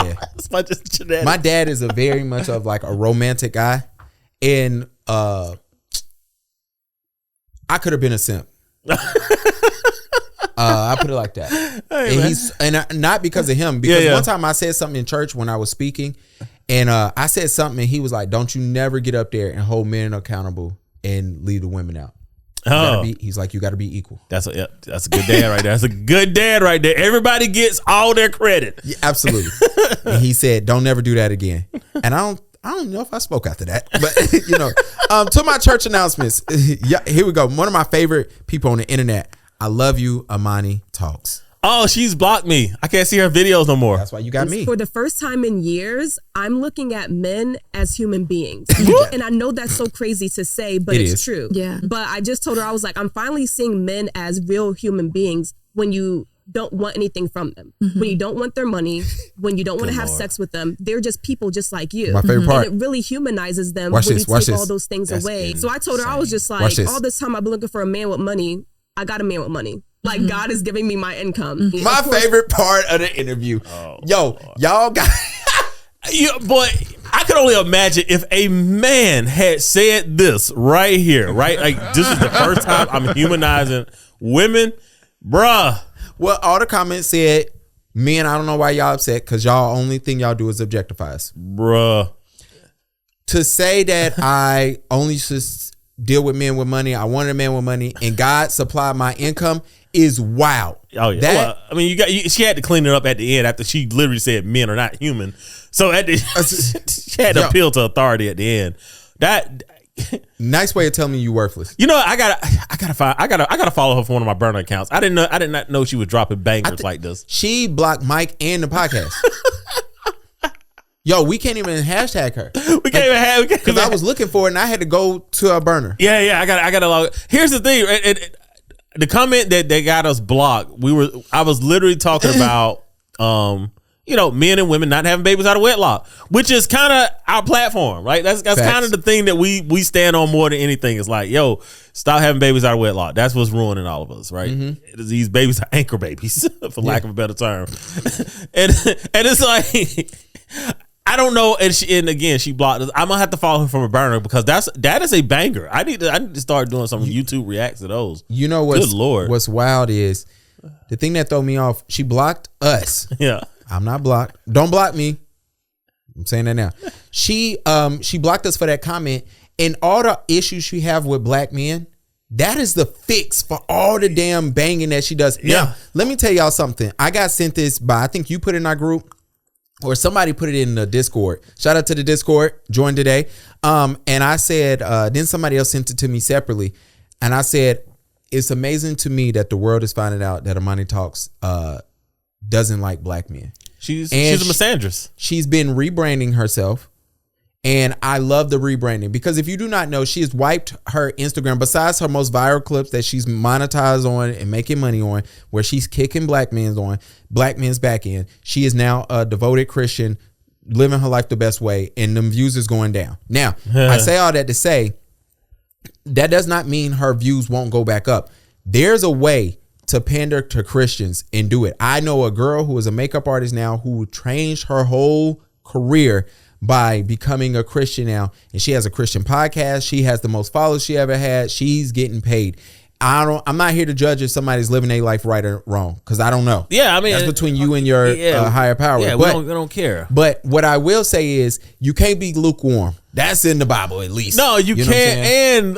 Yeah. It's just genetic. My dad is a very much of like a romantic guy. And I could have been a simp. I put it like that. Hey, and not because of him, because one time I said something in church when I was speaking, and I said something and he was like, don't you never get up there and hold men accountable and leave the women out. He's like, you got to be equal. That's a good dad right there. That's a good dad right there. Everybody gets all their credit. Yeah, absolutely. And he said, don't never do that again. And I don't know if I spoke after that, but to my church announcements. Here we go. One of my favorite people on the internet. I love you, Amani Talks. Oh, she's blocked me. I can't see her videos no more. That's why you got me. For the first time in years, I'm looking at men as human beings. And I know that's so crazy to say, but it's true. Yeah. But I just told her, I was like, I'm finally seeing men as real human beings when you don't want anything from them. Mm-hmm. When you don't want their money, when you don't want to have sex with them, they're just people just like you. My favorite part. And it really humanizes them when you take all those things away. So I told her, I was just like, all this time I've been looking for a man with money. I got a man with money. Like, God is giving me my income. My favorite part of the interview. Y'all got... Boy, I could only imagine if a man had said this right here, right? Like, this is the first time I'm humanizing women. Bruh. Well, all the comments said, men, I don't know why y'all upset, because y'all only thing y'all do is objectify us. Bruh. To say that I only should deal with men with money, I wanted a man with money, and God supplied my income is wild. Oh yeah. She had to clean it up at the end after she literally said men are not human. So she had to appeal to authority at the end. That nice way of telling me you worthless. I gotta follow her for one of my burner accounts. I did not know she was dropping bangers like this. She blocked Mike and the podcast. Yo, we can't even hashtag her. We can't even have because I was looking for it and I had to go to a burner. Yeah. I got to log. Here's the thing. The comment that got us blocked. I was literally talking about men and women not having babies out of wedlock, which is kind of our platform, right? That's kind of the thing that we stand on more than anything. It's like, yo, stop having babies out of wedlock. That's what's ruining all of us, right? Mm-hmm. These babies are anchor babies, for lack of a better term. and it's like, I don't know. And again, she blocked us. I'm gonna have to follow her from a burner because that is a banger. I need to start doing some YouTube reacts to those. You know Good Lord. What's wild is the thing that threw me off. She blocked us. Yeah. I'm not blocked. Don't block me. I'm saying that now. She blocked us for that comment, and all the issues she have with black men, that is the fix for all the damn banging that she does. Yeah. Now, let me tell y'all something. I got sent this by, I think you put it in our group or somebody put it in the Discord. Shout out to the Discord. Join today. And I said, then somebody else sent it to me separately. And I said, it's amazing to me that the world is finding out that Amani Talks doesn't like black men. She's a misandrist. She's been rebranding herself, and I love the rebranding because if you do not know, she has wiped her Instagram. Besides her most viral clips that she's monetized on and making money on, where she's kicking black men's back end, she is now a devoted Christian, living her life the best way, and them views is going down. Now, I say all that to say that does not mean her views won't go back up. There's a way to pander to Christians and do it. I know a girl who is a makeup artist now who changed her whole career by becoming a Christian now, and she has a Christian podcast. She has the most followers she ever had. She's getting paid. I'm not here to judge if somebody's living their life right or wrong because I don't know. Yeah, I mean, that's between you and your higher power. Yeah, but, we don't care. But what I will say is you can't be lukewarm. That's in the Bible, at least. No, you can't. And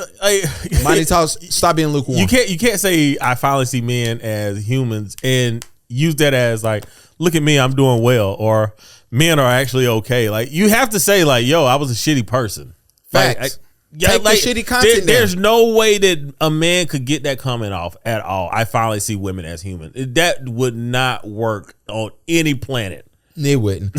Amani Talks, stop being lukewarm. You can't say I finally see men as humans and use that as like, look at me, I'm doing well, or men are actually okay. Like you have to say like, yo, I was a shitty person. Facts. Take the shitty content. There's no way that a man could get that comment off at all. I finally see women as human. That would not work on any planet. It wouldn't.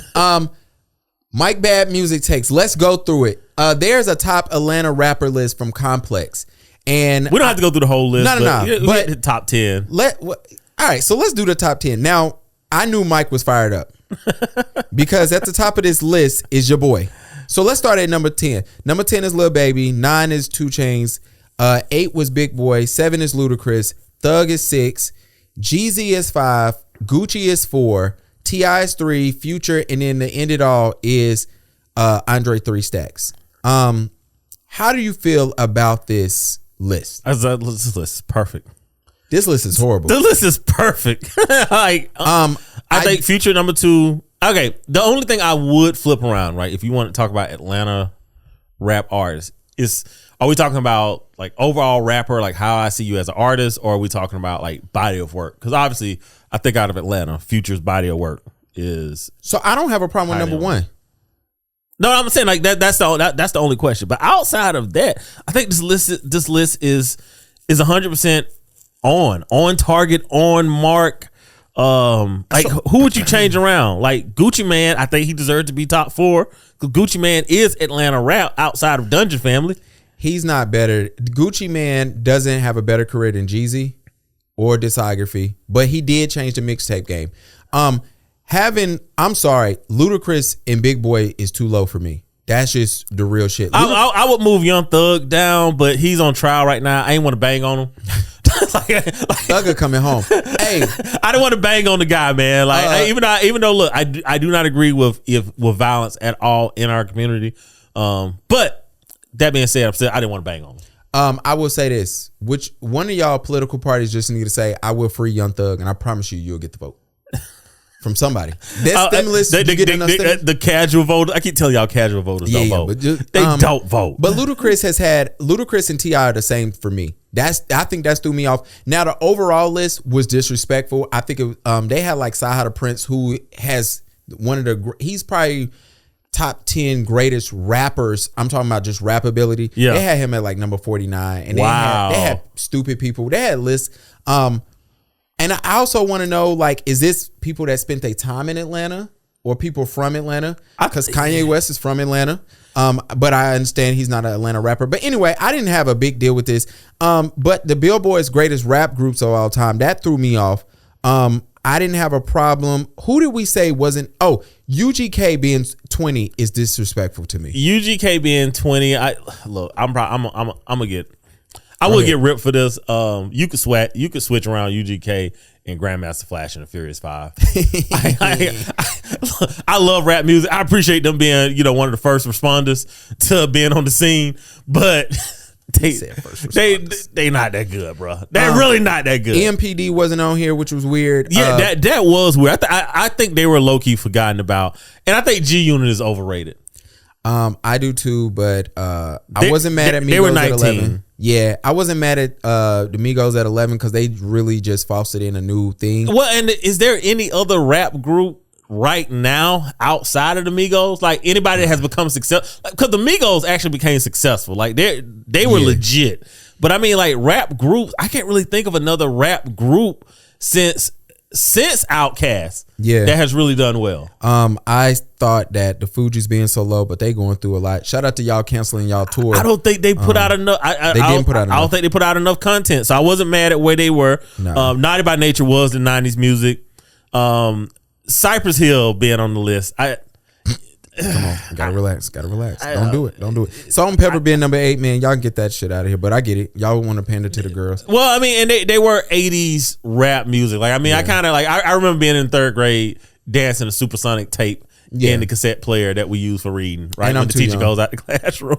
Mike Bad Music Takes. Let's go through it. There's a top Atlanta rapper list from Complex, and we don't have to go through the whole list. No. But the top 10. All right, so let's do the top 10. Now, I knew Mike was fired up because at the top of this list is your boy. So let's start at number 10. Number 10 is Lil Baby. 9 is 2 Chainz. 8 was Big Boy. 7 is Ludacris. Thug is 6. Jeezy is 5. Gucci is 4. T.I. is 3. Future, and then the end it all is Andre 3 Stacks. How do you feel about this list? This list is perfect. This list is horrible. The list is perfect. I think Future number 2. Okay, the only thing I would flip around, right, if you want to talk about Atlanta rap artists, are we talking about like overall rapper, like how I see you as an artist, or are we talking about like body of work? Because obviously, I think out of Atlanta, Future's body of work is. So I don't have a problem with number 1. No, I'm saying like that's the only question. But outside of that, I think this list is 100% on target, on mark. Who would you change around? Like Gucci Man, I think he deserved to be top 4 because Gucci Man is Atlanta rap outside of Dungeon Family. He's not better. Gucci Man doesn't have a better career than Jeezy or discography, but he did change the mixtape game. I'm sorry, Ludacris and Big Boy is too low for me. That's just the real shit. I would move Young Thug down, but he's on trial right now. I ain't want to bang on him. Thugger coming home. Hey, I don't want to bang on the guy, man. Like even though look, I do not agree with violence at all in our community. But that being said, I didn't want to bang on him. I will say this: which one of y'all political parties just need to say, "I will free Young Thug," and I promise you'll get the vote from somebody. That stimulus, the casual voter. I keep telling y'all, casual voters don't vote. But they don't vote. But Ludacris and T.I. are the same for me. I think that's threw me off. Now the overall list was disrespectful. I think they had like Saha the Prince, who has he's probably top 10 greatest rappers. I'm talking about just rap ability. Yeah. They had him at like number 49. And they had stupid people. They had lists. And I also want to know, like, is this people that spent their time in Atlanta? or people from Atlanta, because Kanye West is from Atlanta. But I understand he's not an Atlanta rapper. But anyway, I didn't have a big deal with this. But the Billboard's greatest rap groups of all time, that threw me off. I didn't have a problem. Who did we say wasn't? Oh, UGK being 20 is disrespectful to me. UGK being 20, I will get ripped for this. You could switch around UGK and Grandmaster Flash and the Furious 5. I love rap music. I appreciate them being, one of the first responders to being on the scene, but they not that good, bro. They're really not that good. EMPD wasn't on here, which was weird. Yeah, that was weird. I think they were low key forgotten about, and I think G Unit is overrated. I do too, but I wasn't mad at Migos. They were 19. At 11. Yeah, I wasn't mad at the Migos at 11 because they really just fostered in a new thing. Well, and is there any other rap group right now outside of the Migos? Like anybody that has become successful? Because the Migos actually became successful. Like they were legit. But I mean, like rap groups, I can't really think of another rap group since Outkast that has really done well. I thought that the Fugees being so low, but they going through a lot. Shout out to y'all canceling y'all tour. I don't think they put out enough. I don't think they put out enough content. So I wasn't mad at where they were. No. Naughty by Nature was the 90s music. Cypress Hill being on the list. Come on, gotta relax. Don't do it. Salt and Pepper being number 8, man. Y'all can get that shit out of here. But I get it. Y'all want to pander to the girls. Well, I mean, and they were 80s rap music. Like, I mean, I kind of like. I remember being in 3rd grade dancing a Supersonic tape in the cassette player that we use for reading. Right, when the teacher goes out the classroom.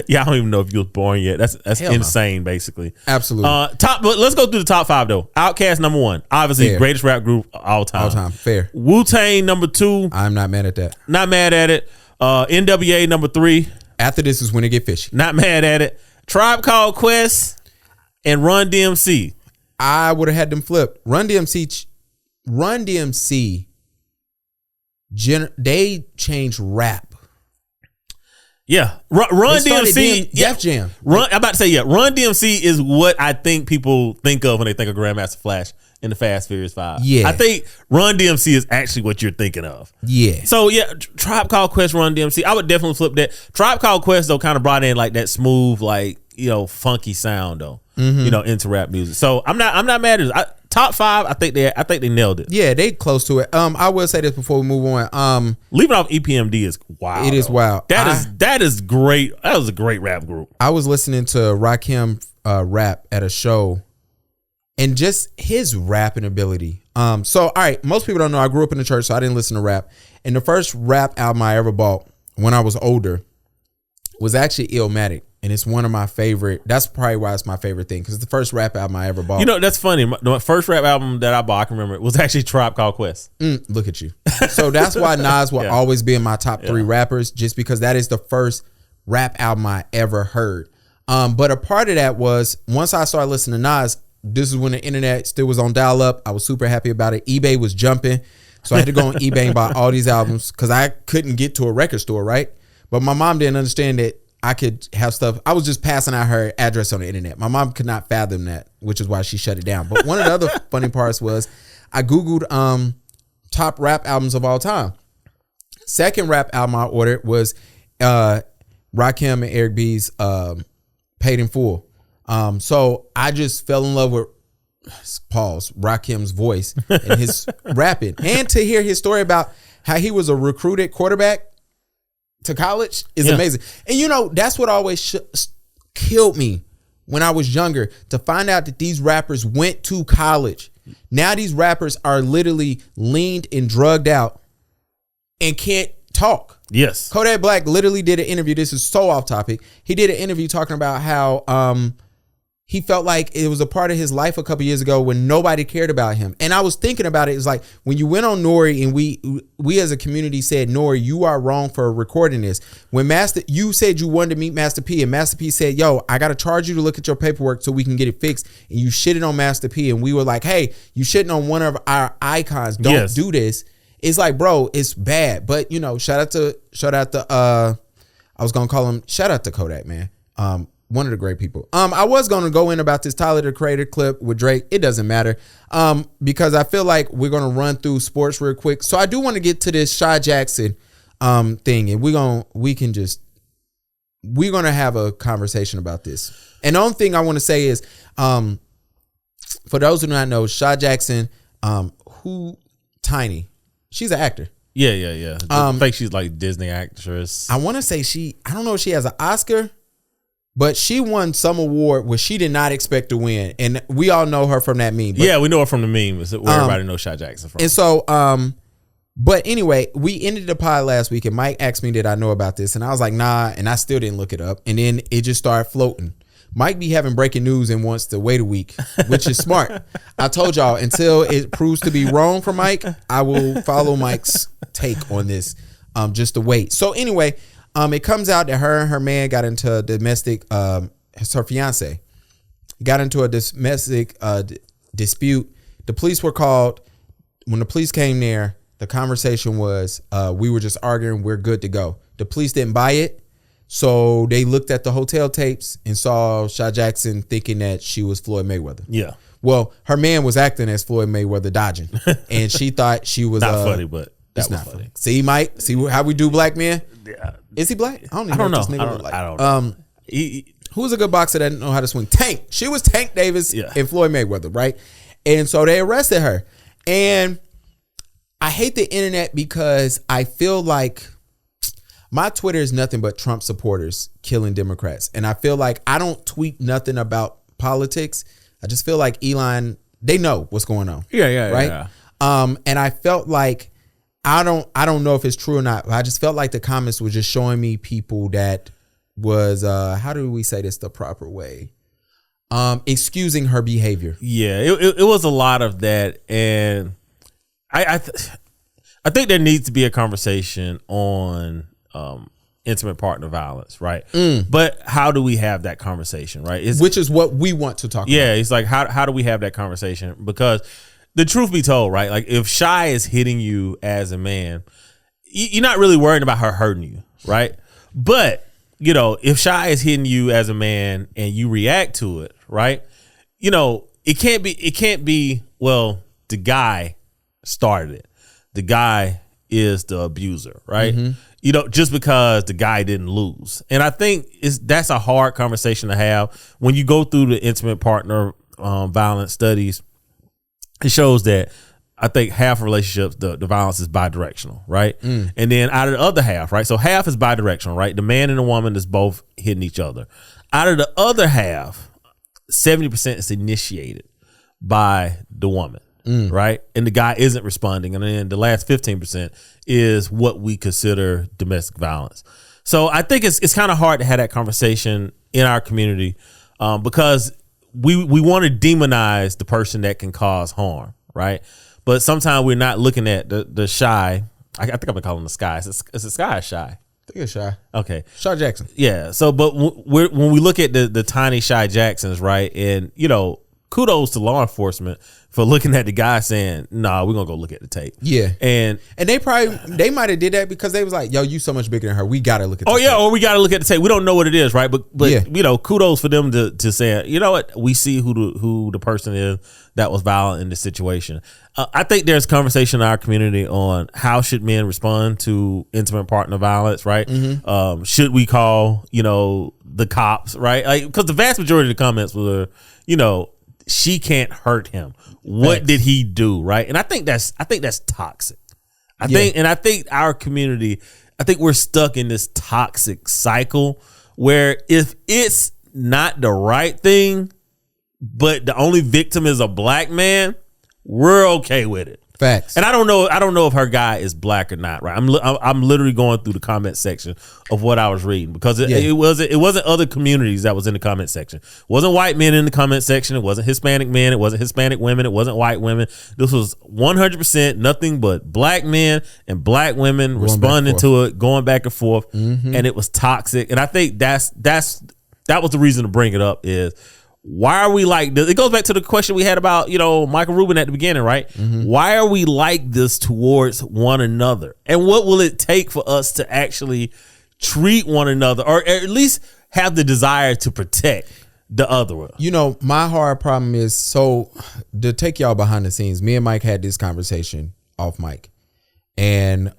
Yeah, I don't even know if you was born yet. That's insane, basically. Absolutely. But let's go through the top 5 though. Outkast number 1, obviously greatest rap group all time. Fair. Wu-Tang number 2. I'm not mad at that. Not mad at it. NWA number 3. After this is when it get fishy. Not mad at it. Tribe Called Quest and Run DMC. I would have had them flip. Run DMC. They changed rap. Yeah, Run DMC, Def Jam. I'm about to say, Run DMC is what I think people think of when they think of Grandmaster Flash in the Fast Furious 5. Yeah, I think Run DMC is actually what you're thinking of. Yeah. So yeah, Tribe Called Quest, Run DMC. I would definitely flip that. Tribe Called Quest though kind of brought in like that smooth, like funky sound though, into rap music. So I'm not mad at it. Top 5, I think they nailed it. Yeah, they close to it. I will say this before we move on. Leaving off EPMD is wild. It is wild. That is great. That was a great rap group. I was listening to Rakim rap at a show, and just his rapping ability. So all right, most people don't know I grew up in the church, so I didn't listen to rap. And the first rap album I ever bought when I was older was actually Illmatic. And it's one of my favorite. That's probably why it's my favorite thing, because it's the first rap album I ever bought. That's funny. My first rap album that I bought, I can remember, it was actually Tribe Called Quest. Look at you. So that's why Nas will always be in my top 3 rappers, just because that is the first rap album I ever heard. But a part of that was once I started listening to Nas, this is when the internet still was on dial-up. I was super happy about it. eBay was jumping. So I had to go on eBay and buy all these albums because I couldn't get to a record store, right? But my mom didn't understand that I could have stuff. I was just passing out her address on the internet. My mom could not fathom that, which is why she shut it down. But one of the other funny parts was I Googled top rap albums of all time. Second rap album I ordered was Rakim and Eric B's Paid in Full. So I just fell in love with Rakim's voice and his rapping. And to hear his story about how he was a recruited quarterback to college is amazing. And that's what always killed me when I was younger, to find out that these rappers went to college. Now these rappers are literally leaned and drugged out and can't talk. Yes. Kodak Black literally did an interview. This is so off topic. He did an interview talking about how he felt like it was a part of his life a couple years ago when nobody cared about him. And I was thinking about it. It's like when you went on Nori and we as a community said, Nori, you are wrong for recording this. When you said you wanted to meet Master P, and Master P said, yo, I got to charge you to look at your paperwork so we can get it fixed. And you shitted on Master P. And we were like, hey, you shitting on one of our icons. Don't do this. It's like, bro, it's bad. But shout out to I was going to call him, shout out to Kodak, man. one of the great people. I was going to go in about this Tyler the Creator clip with Drake. It doesn't matter because I feel like we're going to run through sports real quick. So I do want to get to this Shai Jackson thing, and we're going to have a conversation about this. And the only thing I want to say is, for those who do not know, Shai Jackson, Tiny, she's an actor. Yeah. I think she's like Disney actress. I want to say I don't know if she has an Oscar, but she won some award where she did not expect to win. And we all know her from that meme. Yeah, we know her from the meme. Where everybody knows Shai Jackson from. And so, but anyway, we ended the pod last week and Mike asked me, did I know about this? And I was like, nah. And I still didn't look it up. And then it just started floating. Mike be having breaking news and wants to wait a week, which is smart. I told y'all, until it proves to be wrong for Mike, I will follow Mike's take on this, just to wait. So anyway, it comes out that her and her man got into a domestic, her fiance got into a domestic dispute. The police were called. When the police came there, the conversation was, we were just arguing, we're good to go. The police didn't buy it. So they looked at the hotel tapes and saw Shai Jackson thinking that she was Floyd Mayweather. Yeah. Well, her man was acting as Floyd Mayweather dodging. And she thought she was not funny, but that's not funny. See, Mike, see how we do black men? Yeah. Is he black? I don't know. This nigga look like. I don't know. Who's a good boxer that didn't know how to swing? Tank. She was Tank Davis and Floyd Mayweather, right? And so they arrested her. And I hate the internet because I feel like my Twitter is nothing but Trump supporters killing Democrats. And I feel like I don't tweet nothing about politics. I just feel like Elon, they know what's going on. Yeah. Right. Yeah. And I felt like, I don't know if it's true or not, but I just felt like the comments were just showing me people that was, how do we say this the proper way? Excusing her behavior. Yeah, it was a lot of that. And I think there needs to be a conversation on intimate partner violence, right? But how do we have that conversation, right? Which is what we want to talk about. Yeah, it's like, how do we have that conversation? Because the truth be told, right? Like if Shai is hitting you as a man, you're not really worried about her hurting you, right? But, you know, if Shai is hitting you as a man and you react to it, right? You know, it can't be, well, the guy started it. The guy is the abuser, right? You know, just because the guy didn't lose. And I think that's a hard conversation to have when you go through the intimate partner violence studies. It shows that I think half of relationships, the violence is bidirectional, right? And then out of the other half, right? So half is bidirectional, right? The man and the woman is both hitting each other. Out of the other half, 70% is initiated by the woman. Right. And the guy isn't responding. And then the last 15% is what we consider domestic violence. So I think it's kind of hard to have that conversation in our community because we want to demonize the person that can cause harm. Right. But sometimes we're not looking at the Shai. I think I'm going to call him the Sky. Is it Sky or Shai? I think it's Shai. Okay. Shai Jackson. Yeah. So but when we look at the tiny Shai Jacksons, right. And, you know, kudos to law enforcement for looking at the guy saying, nah, we're gonna go look at the tape. Yeah. And they might have did that because they was like, yo, you so much bigger than her. We gotta look at the tape. Or we gotta look at the tape. We don't know what it is, right? But yeah. You know, kudos for them to say, you know what, we see who the person is that was violent in this situation. I think there's conversation in our community on how should men respond to intimate partner violence, right? Should we call, you know, the cops, right? Like, because the vast majority of the comments were, you know, she can't hurt him. What did he do? Right. And I think that's toxic. I think our community, I think we're stuck in this toxic cycle where if it's not the right thing, but the only victim is a black man, we're okay with it. Facts. And I don't know if her guy is black or not, right? I'm literally going through the comment section of what I was reading because it wasn't other communities that was in the comment section. It wasn't white men in the comment section. It wasn't Hispanic men. It wasn't Hispanic women. It wasn't white women. This was 100% nothing but black men and black women responding to it, going back and forth, and it was toxic. And I think that was the reason to bring it up is, why are we like this? It goes back to the question we had about, you know, Michael Rubin at the beginning, right? Why are we like this towards one another? And what will it take for us to actually treat one another or at least have the desire to protect the other one. You know, my hard problem is, so to take y'all behind the scenes, me and Mike had this conversation off mic. And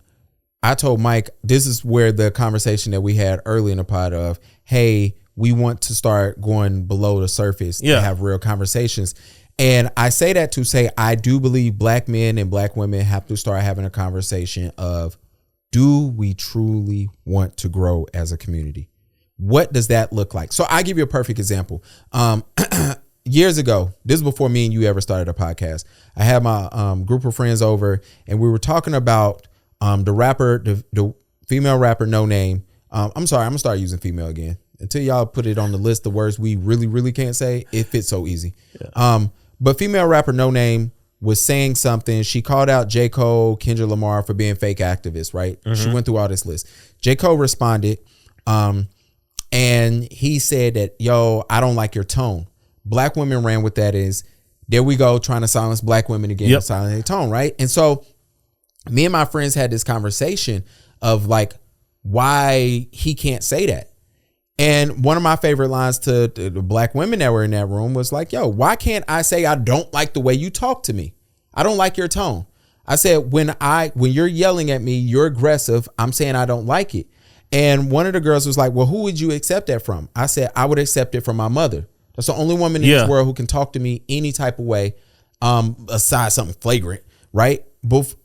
I told Mike, this is where the conversation that we had early in the pod of, hey, we want to start going below the surface to have real conversations. And I say that to say, I do believe black men and black women have to start having a conversation of, do we truly want to grow as a community? What does that look like? So I give you a perfect example. Years ago, this is before me and you ever started a podcast. I had my group of friends over, and we were talking about the rapper, the female rapper, No Name. I'm sorry, I'm gonna start using female again until y'all put it on the list of words we really, really can't say. It fits so easy. Yeah. But female rapper No Name was saying something. She called out J. Cole, Kendrick Lamar for being fake activists, right? Mm-hmm. She went through all this list. J. Cole responded. And he said that, yo, I don't like your tone. Black women ran with that as, there we go, trying to silence black women again, silence their tone, right? And so me and my friends had this conversation of like, why he can't say that. And one of my favorite lines to the black women that were in that room was like, yo, why can't I say I don't like the way you talk to me? I don't like your tone. I said, when you're yelling at me, you're aggressive. I'm saying I don't like it. And one of the girls was like, well, who would you accept that from? I said, I would accept it from my mother. That's the only woman in this world who can talk to me any type of way, aside something flagrant, right?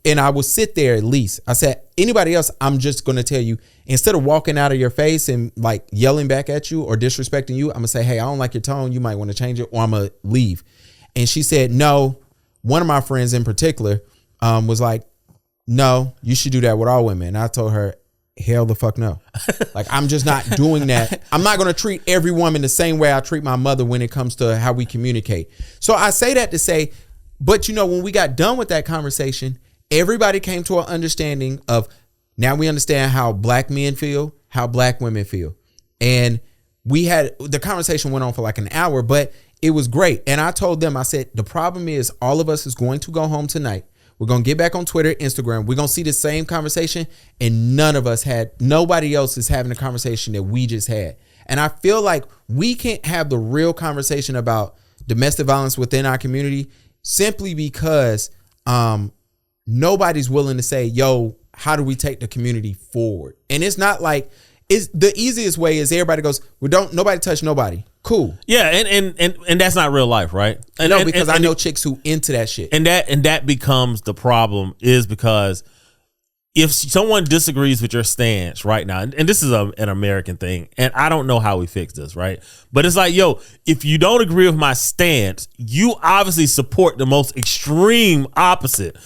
And I would sit there at least. I said, anybody else, I'm just going to tell you, instead of walking out of your face and like yelling back at you or disrespecting you, I'm going to say, hey, I don't like your tone. You might want to change it, or I'm going to leave. And she said, no. One of my friends in particular was like, no, you should do that with all women. And I told her, hell the fuck no. Like, I'm just not doing that. I'm not going to treat every woman the same way I treat my mother when it comes to how we communicate. So I say that to say, but you know, when we got done with that conversation, everybody came to an understanding of, now we understand how black men feel, how black women feel. And the conversation went on for like an hour, but it was great. And I told them, I said, the problem is all of us is going to go home tonight. We're going to get back on Twitter, Instagram. We're going to see the same conversation, and nobody else is having a conversation that we just had. And I feel like we can't have the real conversation about domestic violence within our community simply because nobody's willing to say, yo, how do we take the community forward? And it's not like, it's the easiest way is everybody goes, nobody touch nobody. Cool. Yeah, and that's not real life, right? Because I know chicks who into that shit. And that becomes the problem, is because if someone disagrees with your stance right now, and this is an American thing, and I don't know how we fix this, right? But it's like, yo, if you don't agree with my stance, you obviously support the most extreme opposite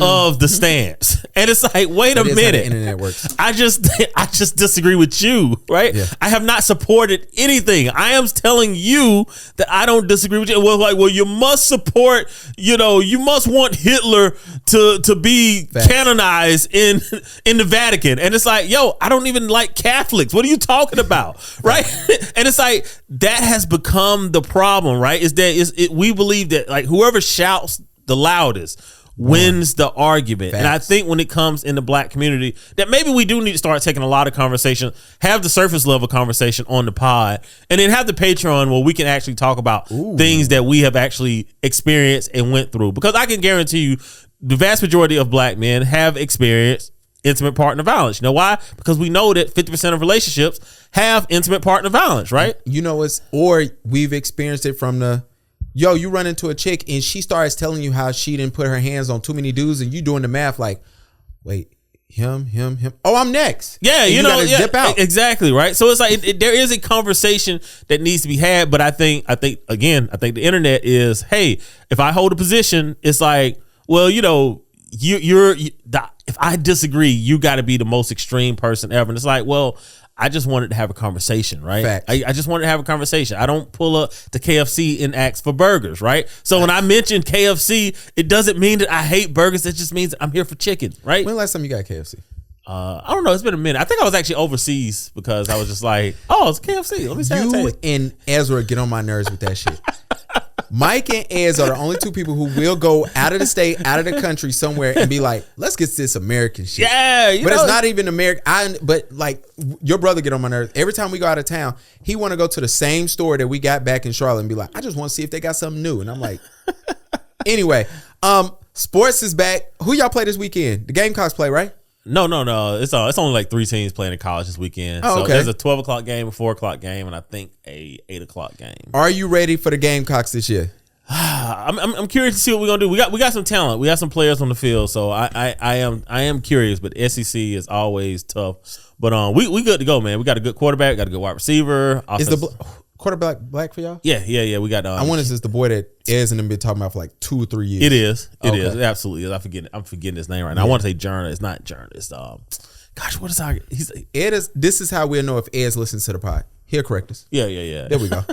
of the stance. And it's like, wait a minute. How the internet works. I just disagree with you, right? Yeah. I have not supported anything. I am telling you that I don't disagree with you. Well, you must support, you must want Hitler to be canonized in the Vatican. And it's like, yo, I don't even like Catholics. What are you talking about? Right? And it's like, that has become the problem, right? We believe that like whoever shouts the loudest wins the argument. Facts. And I think when it comes in the black community, that maybe we do need to start taking a lot of conversation, have the surface level conversation on the pod, and then have the Patreon where we can actually talk about things that we have actually experienced and went through. Because I can guarantee you the vast majority of black men have experienced intimate partner violence. You know why? Because we know that 50% of relationships have intimate partner violence, right? Or we've experienced it from the, yo, you run into a chick and she starts telling you how she didn't put her hands on too many dudes, and you doing the math like, wait, him. Oh, I'm next. Yeah, dip out. Exactly, right? So it's like there is a conversation that needs to be had, but I think the internet is, hey, if I hold a position, it's like, well, if I disagree, you got to be the most extreme person ever. And it's like, well, I just wanted to have a conversation, right? I just wanted to have a conversation. I don't pull up to KFC and ask for burgers, right? So when I mention KFC, it doesn't mean that I hate burgers. It just means that I'm here for chicken, right? When the last time you got KFC? I don't know. It's been a minute. I think I was actually overseas because I was just like, oh, it's KFC. Let me say you and Ezra get on my nerves with that shit. Mike and Ez are the only two people who will go out of the state, out of the country somewhere and be like, let's get this American shit. Yeah, but it's not even American. But like your brother get on my nerves. Every time we go out of town, he want to go to the same store that we got back in Charlotte and be like, I just want to see if they got something new. And I'm like, anyway, sports is back. Who y'all play this weekend? The Gamecocks play, right? No. It's only like 3 teams playing in college this weekend. Oh, so okay. There's a 12 o'clock game, a 4 o'clock game, and I think a 8 o'clock game. Are you ready for the Gamecocks this year? I'm curious to see what we're gonna do. We got some talent. We got some players on the field. So I am curious. But SEC is always tough. But we good to go, man. We got a good quarterback. Got a good wide receiver. Is the quarterback black for y'all? Yeah. We got. I wonder if it's the boy that Ez and them been talking about for like 2 or 3 years. It is. It is. It absolutely is. I'm forgetting his name right now. Yeah. I want to say Journal. It's not Journal. It's gosh, what is our? This is how we'll know if Ez listens to the pod. He'll correct us. Yeah. There we go.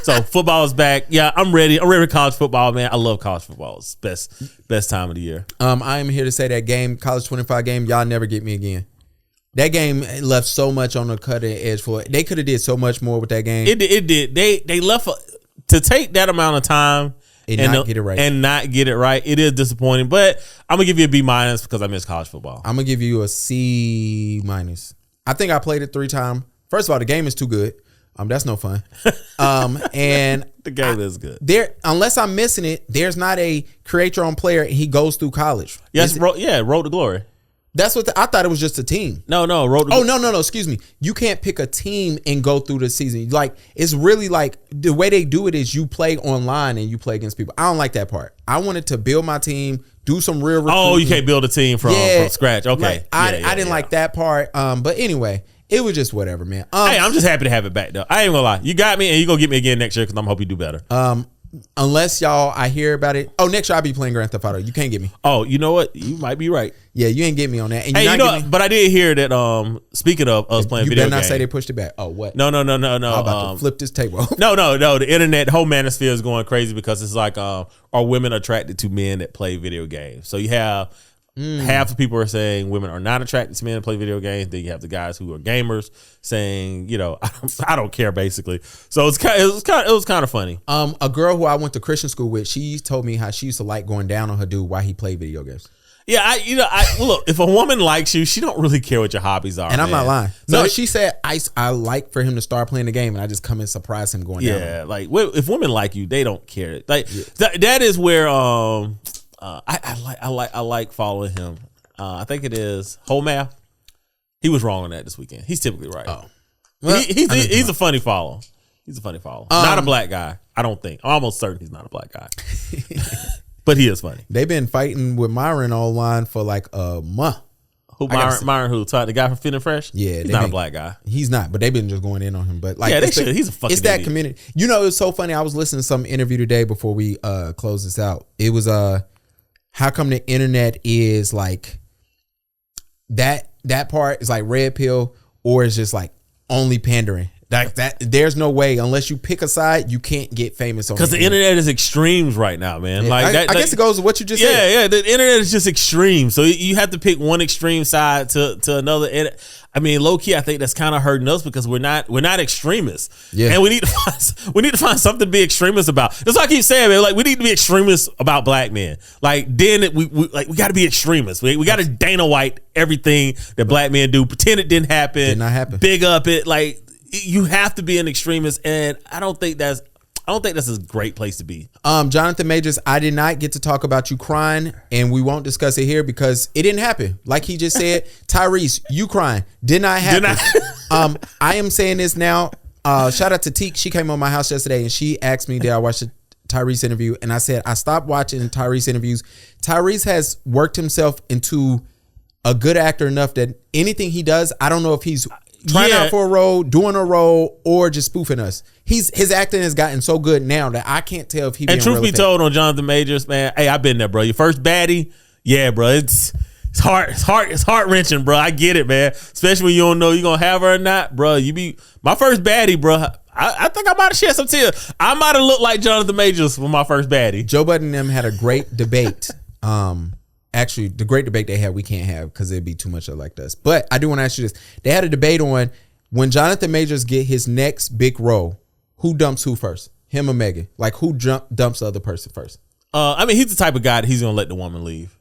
So football is back. Yeah, I'm ready. I'm ready for college football, man. I love college football. It's best time of the year. I am here to say that game, College 25 game, y'all never get me again. That game left so much on the cutting edge for it. They could have did so much more with that game. It did. They left to take that amount of time and not get it right. It is disappointing, but I'm gonna give you a B- because I miss college football. I'm gonna give you a C-. I think I played it 3 times. First of all, the game is too good. That's no fun. And the game is good. Unless I'm missing it, there's not a create your own player and he goes through college. Yes, Road to Glory. That's what I thought it was just a team. No, Road to Glory. Oh, no, excuse me. You can't pick a team and go through the season. Like, it's really like the way they do it is you play online and you play against people. I don't like that part. I wanted to build my team, do some real recruiting. Oh, you can't build a team from scratch. Okay. Like, I didn't like that part. But anyway, it was just whatever, man. Hey, I'm just happy to have it back, though. I ain't gonna lie. You got me, and you gonna get me again next year because I'm hope you do better. Unless I hear about it. Oh, next year I'll be playing Grand Theft Auto. You can't get me. Oh, you know what? You might be right. Yeah, you ain't get me on that. And but I did hear that. Speaking of us playing video games, you better not say they pushed it back. Oh, what? No. I'm about to flip this table. No. The internet, the whole manosphere is going crazy because it's like, are women attracted to men that play video games? So you have. Half the people are saying women are not attracted to men that play video games. Then you have the guys who are gamers saying, I don't care, basically. So it was kind of funny. A girl who I went to Christian school with, she told me how she used to like going down on her dude while he played video games. Yeah, look, if a woman likes you, she don't really care what your hobbies are. And I'm not lying. So no, she said I like for him to start playing the game, and I just come and surprise him going down. Yeah, like if women like you, they don't care. Like that is where I like following him. I think it is whole math. He was wrong on that this weekend. He's typically right. Oh, well, he's a funny follow. He's a funny follow. Not a black guy. I don't think. I'm almost certain he's not a black guy. But he is funny. They've been fighting with Myron online for like a month. Who Myron? Who? The guy from Fit and Fresh? Yeah, he's not a black guy. He's not. But they've been just going in on him. But like, yeah, he's a fucking. It's that idiot. community. It's so funny. I was listening to some interview today before we close this out. It was how come the internet is like that part is like red pill or is just like only pandering. Like that, there's no way unless you pick a side, you can't get famous on. Because the internet is extremes right now, man. Yeah, like I guess it goes with what you just said. Yeah. The internet is just extreme, so you have to pick one extreme side to another. And I mean, low key, I think that's kind of hurting us because we're not extremists. Yeah, and we need to find something to be extremists about. That's what I keep saying, man. Like we need to be extremists about black men. Like then we got to be extremists. We got to Dana White everything that black men do. Pretend it didn't happen. Did not happen. Big up it. Like you have to be an extremist, and I don't think that's a great place to be. Jonathan Majors, I did not get to talk about you crying, and we won't discuss it here because it didn't happen. Like he just said, Tyrese, you crying did not happen. I am saying this now. Shout out to Teek. She came on my house yesterday and she asked me, did I watch the Tyrese interview? And I said, I stopped watching Tyrese interviews. Tyrese has worked himself into a good actor enough that anything he does, I don't know if he's trying out for a role, doing a role, or just spoofing us. His acting has gotten so good now that I can't tell if he. And truth be told, on Jonathan Majors, man, hey, I've been there, bro. Your first baddie, yeah, bro. It's heart wrenching, bro. I get it, man. Especially when you don't know you're gonna have her or not, bro. You be my first baddie, bro. I think I might have shed some tears. I might have looked like Jonathan Majors with my first baddie. Joe Budden and them had a great debate. Actually, the great debate they had, we can't have because it'd be too much like us. But I do want to ask you this. They had a debate on when Jonathan Majors get his next big role, who dumps who first? him or Megan? Like, who dumps the other person first? I mean, he's the type of guy that he's gonna let the woman leave.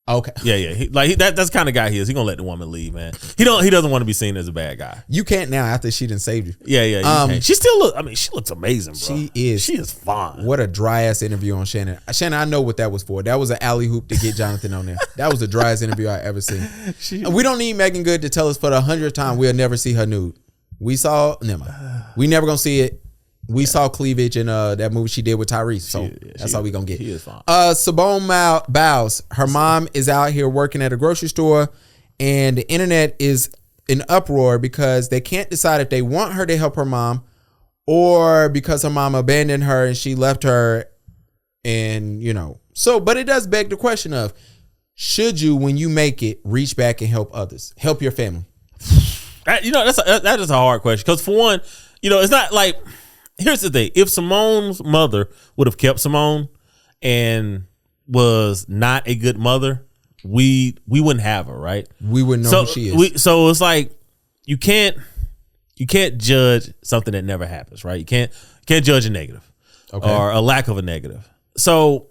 Okay. Yeah. That's the kind of guy he is. He's gonna let the woman leave, man. He doesn't want to be seen as a bad guy. You can't now after she done saved you. Yeah. You can't. She still she looks amazing, bro. She is fine. What a dry ass interview on Shannon. Shannon, I know what that was for. That was an alley hoop to get Jonathan on there. That was the driest interview I ever seen. We don't need Megan Good to tell us for the 100th time we'll never see her nude. We never gonna see it. We saw cleavage in that movie she did with Tyrese. So that's all we gonna get. She is fine. Simone Biles, her mom is out here working at a grocery store, and the internet is in uproar because they can't decide if they want her to help her mom or because her mom abandoned her and she left her. And but it does beg the question of, should you, when you make it, reach back and help others, help your family? That is a hard question, because for one, it's not like. Here's the thing. If Simone's mother would have kept Simone and was not a good mother, we wouldn't have her, right? We wouldn't know who she is. So it's like you can't judge something that never happens, right? You can't judge a negative or a lack of a negative. So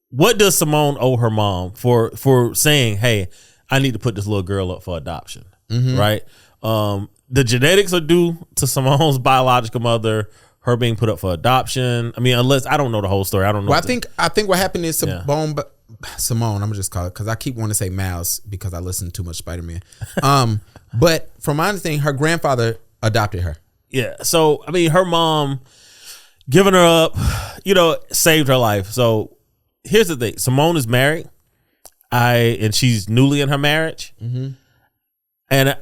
what does Simone owe her mom for saying, hey, I need to put this little girl up for adoption, right? The genetics are due to Simone's biological mother, her being put up for adoption. I mean, unless I don't know the whole story. I don't know. Well, I think what happened is Simone, I'm gonna just call it, because I keep wanting to say Miles because I listen to too much Spider-Man. But from my understanding, her grandfather adopted her. Yeah. So I mean, her mom giving her up, saved her life. So here's the thing: Simone is married, and she's newly in her marriage, and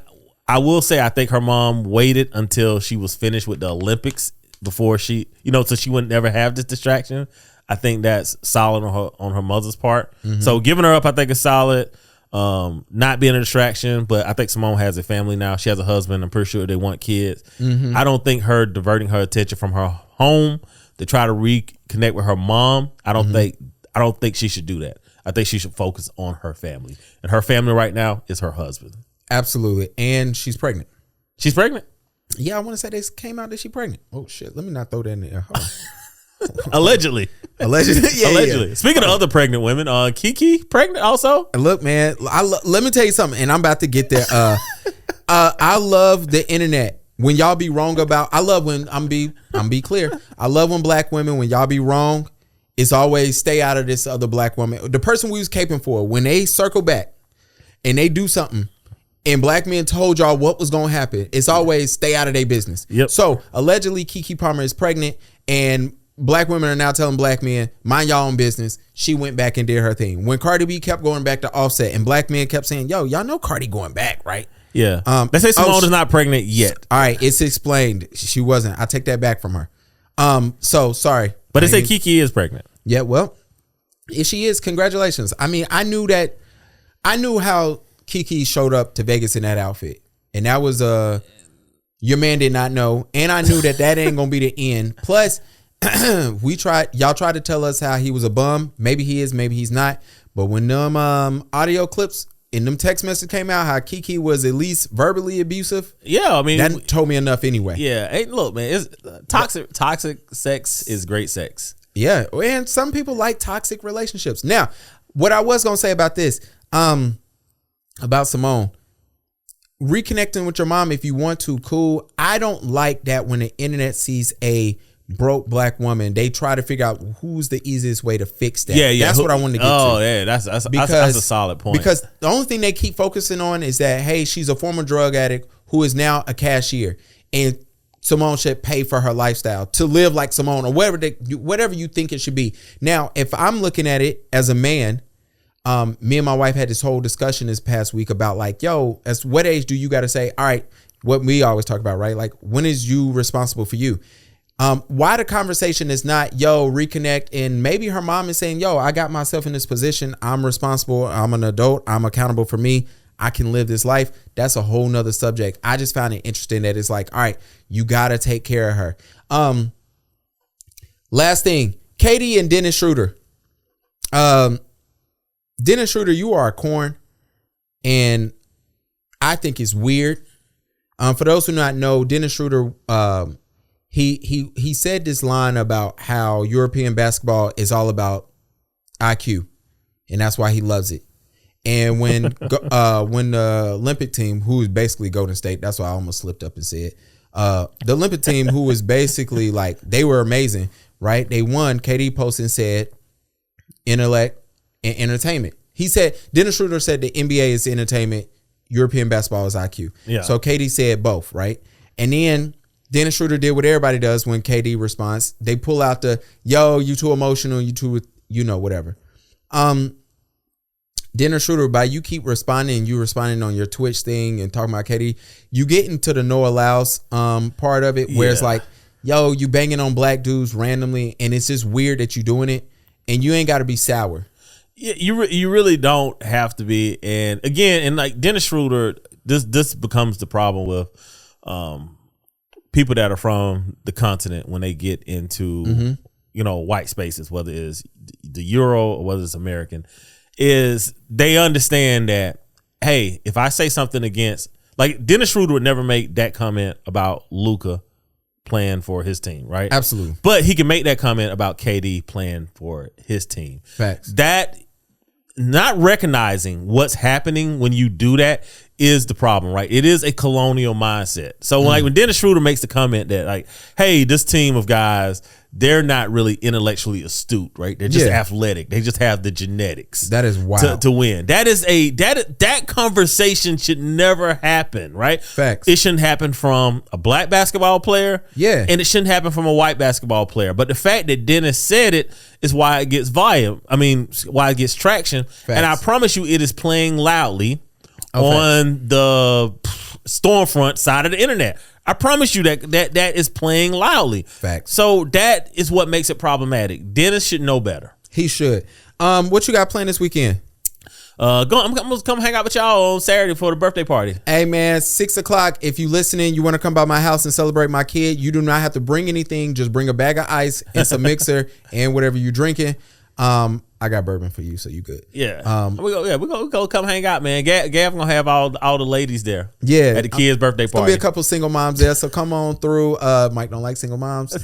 I will say, I think her mom waited until she was finished with the Olympics before she, so she would never have this distraction. I think that's solid on her mother's part. So giving her up, I think, is solid. Not being a distraction, but I think Simone has a family now. She has a husband. I'm pretty sure they want kids. I don't think her diverting her attention from her home to try to reconnect with her mom, I don't think she should do that. I think she should focus on her family. And her family right now is her husband. Absolutely. And she's pregnant. She's pregnant? Yeah, I want to say they came out that she's pregnant. Oh, shit. Let me not throw that in there. Allegedly. Allegedly. Speaking of other pregnant women, Kiki pregnant also? Look, man, let me tell you something, and I'm about to get there. I love the internet. When y'all be wrong about, I love when I'm be clear. I love when black women, when y'all be wrong, it's always stay out of this other black woman. The person we was caping for, when they circle back and they do something, and black men told y'all what was going to happen, it's always stay out of their business. Yep. So allegedly Keke Palmer is pregnant, and black women are now telling black men, mind y'all own business. She went back and did her thing. When Cardi B kept going back to Offset, and black men kept saying, yo, y'all know Cardi going back, right? Yeah. They say Simone is not pregnant yet. All right. It's explained. She wasn't. I take that back from her. So sorry. But they say Keke is pregnant. Yeah. Well, if she is, congratulations. I mean, I knew how Keke showed up to Vegas in that outfit, and that was your man did not know, and I knew that ain't gonna be the end. Plus, y'all tried to tell us how he was a bum. Maybe he is, maybe he's not. But when them audio clips and them text messages came out, how Keke was at least verbally abusive. Yeah, I mean, that told me enough anyway. Yeah, hey, look, man, it's toxic sex is great sex. Yeah, and some people like toxic relationships. Now, what I was gonna say about this, about Simone, reconnecting with your mom if you want to, cool. I don't like that when the internet sees a broke black woman, they try to figure out who's the easiest way to fix that. Yeah. That's what I wanted to get to. Oh, yeah, that's a solid point. Because the only thing they keep focusing on is that, hey, she's a former drug addict who is now a cashier, and Simone should pay for her lifestyle to live like Simone, or whatever you think it should be. Now, if I'm looking at it as a man, me and my wife had this whole discussion this past week about like, yo, at what age do you got to say, all right, what we always talk about, right? Like, when is you responsible for you? Why the conversation is not, yo, reconnect, and maybe her mom is saying, yo, I got myself in this position. I'm responsible. I'm an adult. I'm accountable for me. I can live this life. That's a whole nother subject. I just found it interesting that it's like, all right, you got to take care of her. Last thing, Katie and Dennis Schroeder. Dennis Schroeder, you are a corn, and I think it's weird. For those who not know, Dennis Schroeder, he said this line about how European basketball is all about IQ, and that's why he loves it. And when the Olympic team, who is basically Golden State, that's why I almost slipped up and said, the Olympic team, who was basically like, they were amazing, right? They won. KD posted and said, intellect and entertainment. He said, Dennis Schroeder said the NBA is entertainment, European basketball is IQ. Yeah. So KD said both, right? And then Dennis Schroeder did what everybody does when KD responds. They pull out the, yo, you too emotional, you too, whatever. Dennis Schroeder, by you keep responding, you responding on your Twitch thing and talking about KD, you get into the no allows part of it where it's like, yo, you banging on black dudes randomly, and it's just weird that you doing it, and you ain't got to be sour. Yeah, you really don't have to be. And again, and like Dennis Schroeder, this becomes the problem with people that are from the continent when they get into white spaces, whether it's the Euro or whether it's American, is they understand that, hey, if I say something against, like Dennis Schroeder would never make that comment about Luka playing for his team, right? Absolutely. But he can make that comment about KD playing for his team. Facts. That not recognizing what's happening when you do that is the problem, right? It is a colonial mindset. So like when Dennis Schroeder makes the comment that like, hey, this team of guys, they're not really intellectually astute, right? They're just athletic. They just have the genetics. That is wild. To win. That is that conversation should never happen, right? Facts. It shouldn't happen from a black basketball player. Yeah. And it shouldn't happen from a white basketball player. But the fact that Dennis said it is why it gets volume. I mean, why it gets traction. Facts. And I promise you it is playing loudly on the stormfront side of the internet. I promise you that is playing loudly. Facts. So that is what makes it problematic. Dennis should know better. He should. What you got planned this weekend? I'm gonna come hang out with y'all on Saturday for the birthday party. Hey man, 6:00. If you listening, you want to come by my house and celebrate my kid, you do not have to bring anything. Just bring a bag of ice and some mixer and whatever you're drinking. I got bourbon for you, so you good. Yeah. We go come hang out, man. Gav gonna have all the ladies there. Yeah. At the kids' birthday party. Gonna be a couple single moms there, so come on through. Mike don't like single moms.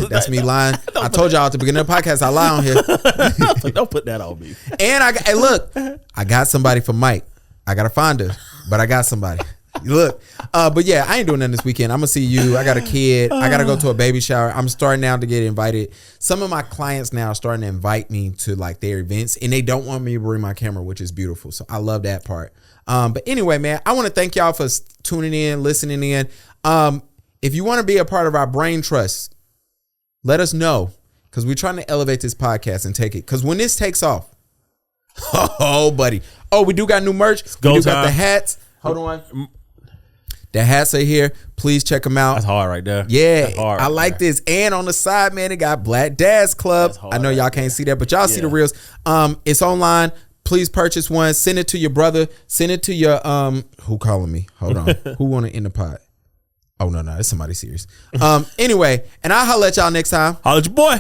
That's me lying. I told y'all at the beginning of the podcast I lie on here. Don't put that on me. And look, I got somebody for Mike. I gotta find her, but I got somebody. Look, but yeah, I ain't doing nothing this weekend. I'm gonna see you. I got a kid. I gotta go to a baby shower. I'm starting now to get invited. Some of my clients now are starting to invite me to like their events, and they don't want me to bring my camera, which is beautiful. So I love that part. But anyway, man, I want to thank y'all for tuning in, listening in. If you want to be a part of our brain trust, let us know, because we're trying to elevate this podcast and take it. Because when this takes off, oh buddy, we do got new merch. We do got the hats. Hold on. The hats are here. Please check them out. That's hard right there. Yeah, I like this. And on the side, man, it got Black Dads Club. I know y'all can't see that, but y'all see the reels. It's online. Please purchase one. Send it to your brother. Send it to your who calling me? Hold on. Who want to end the pod? Oh no, it's somebody serious. Anyway, and I'll holler at y'all next time. Holler at your boy.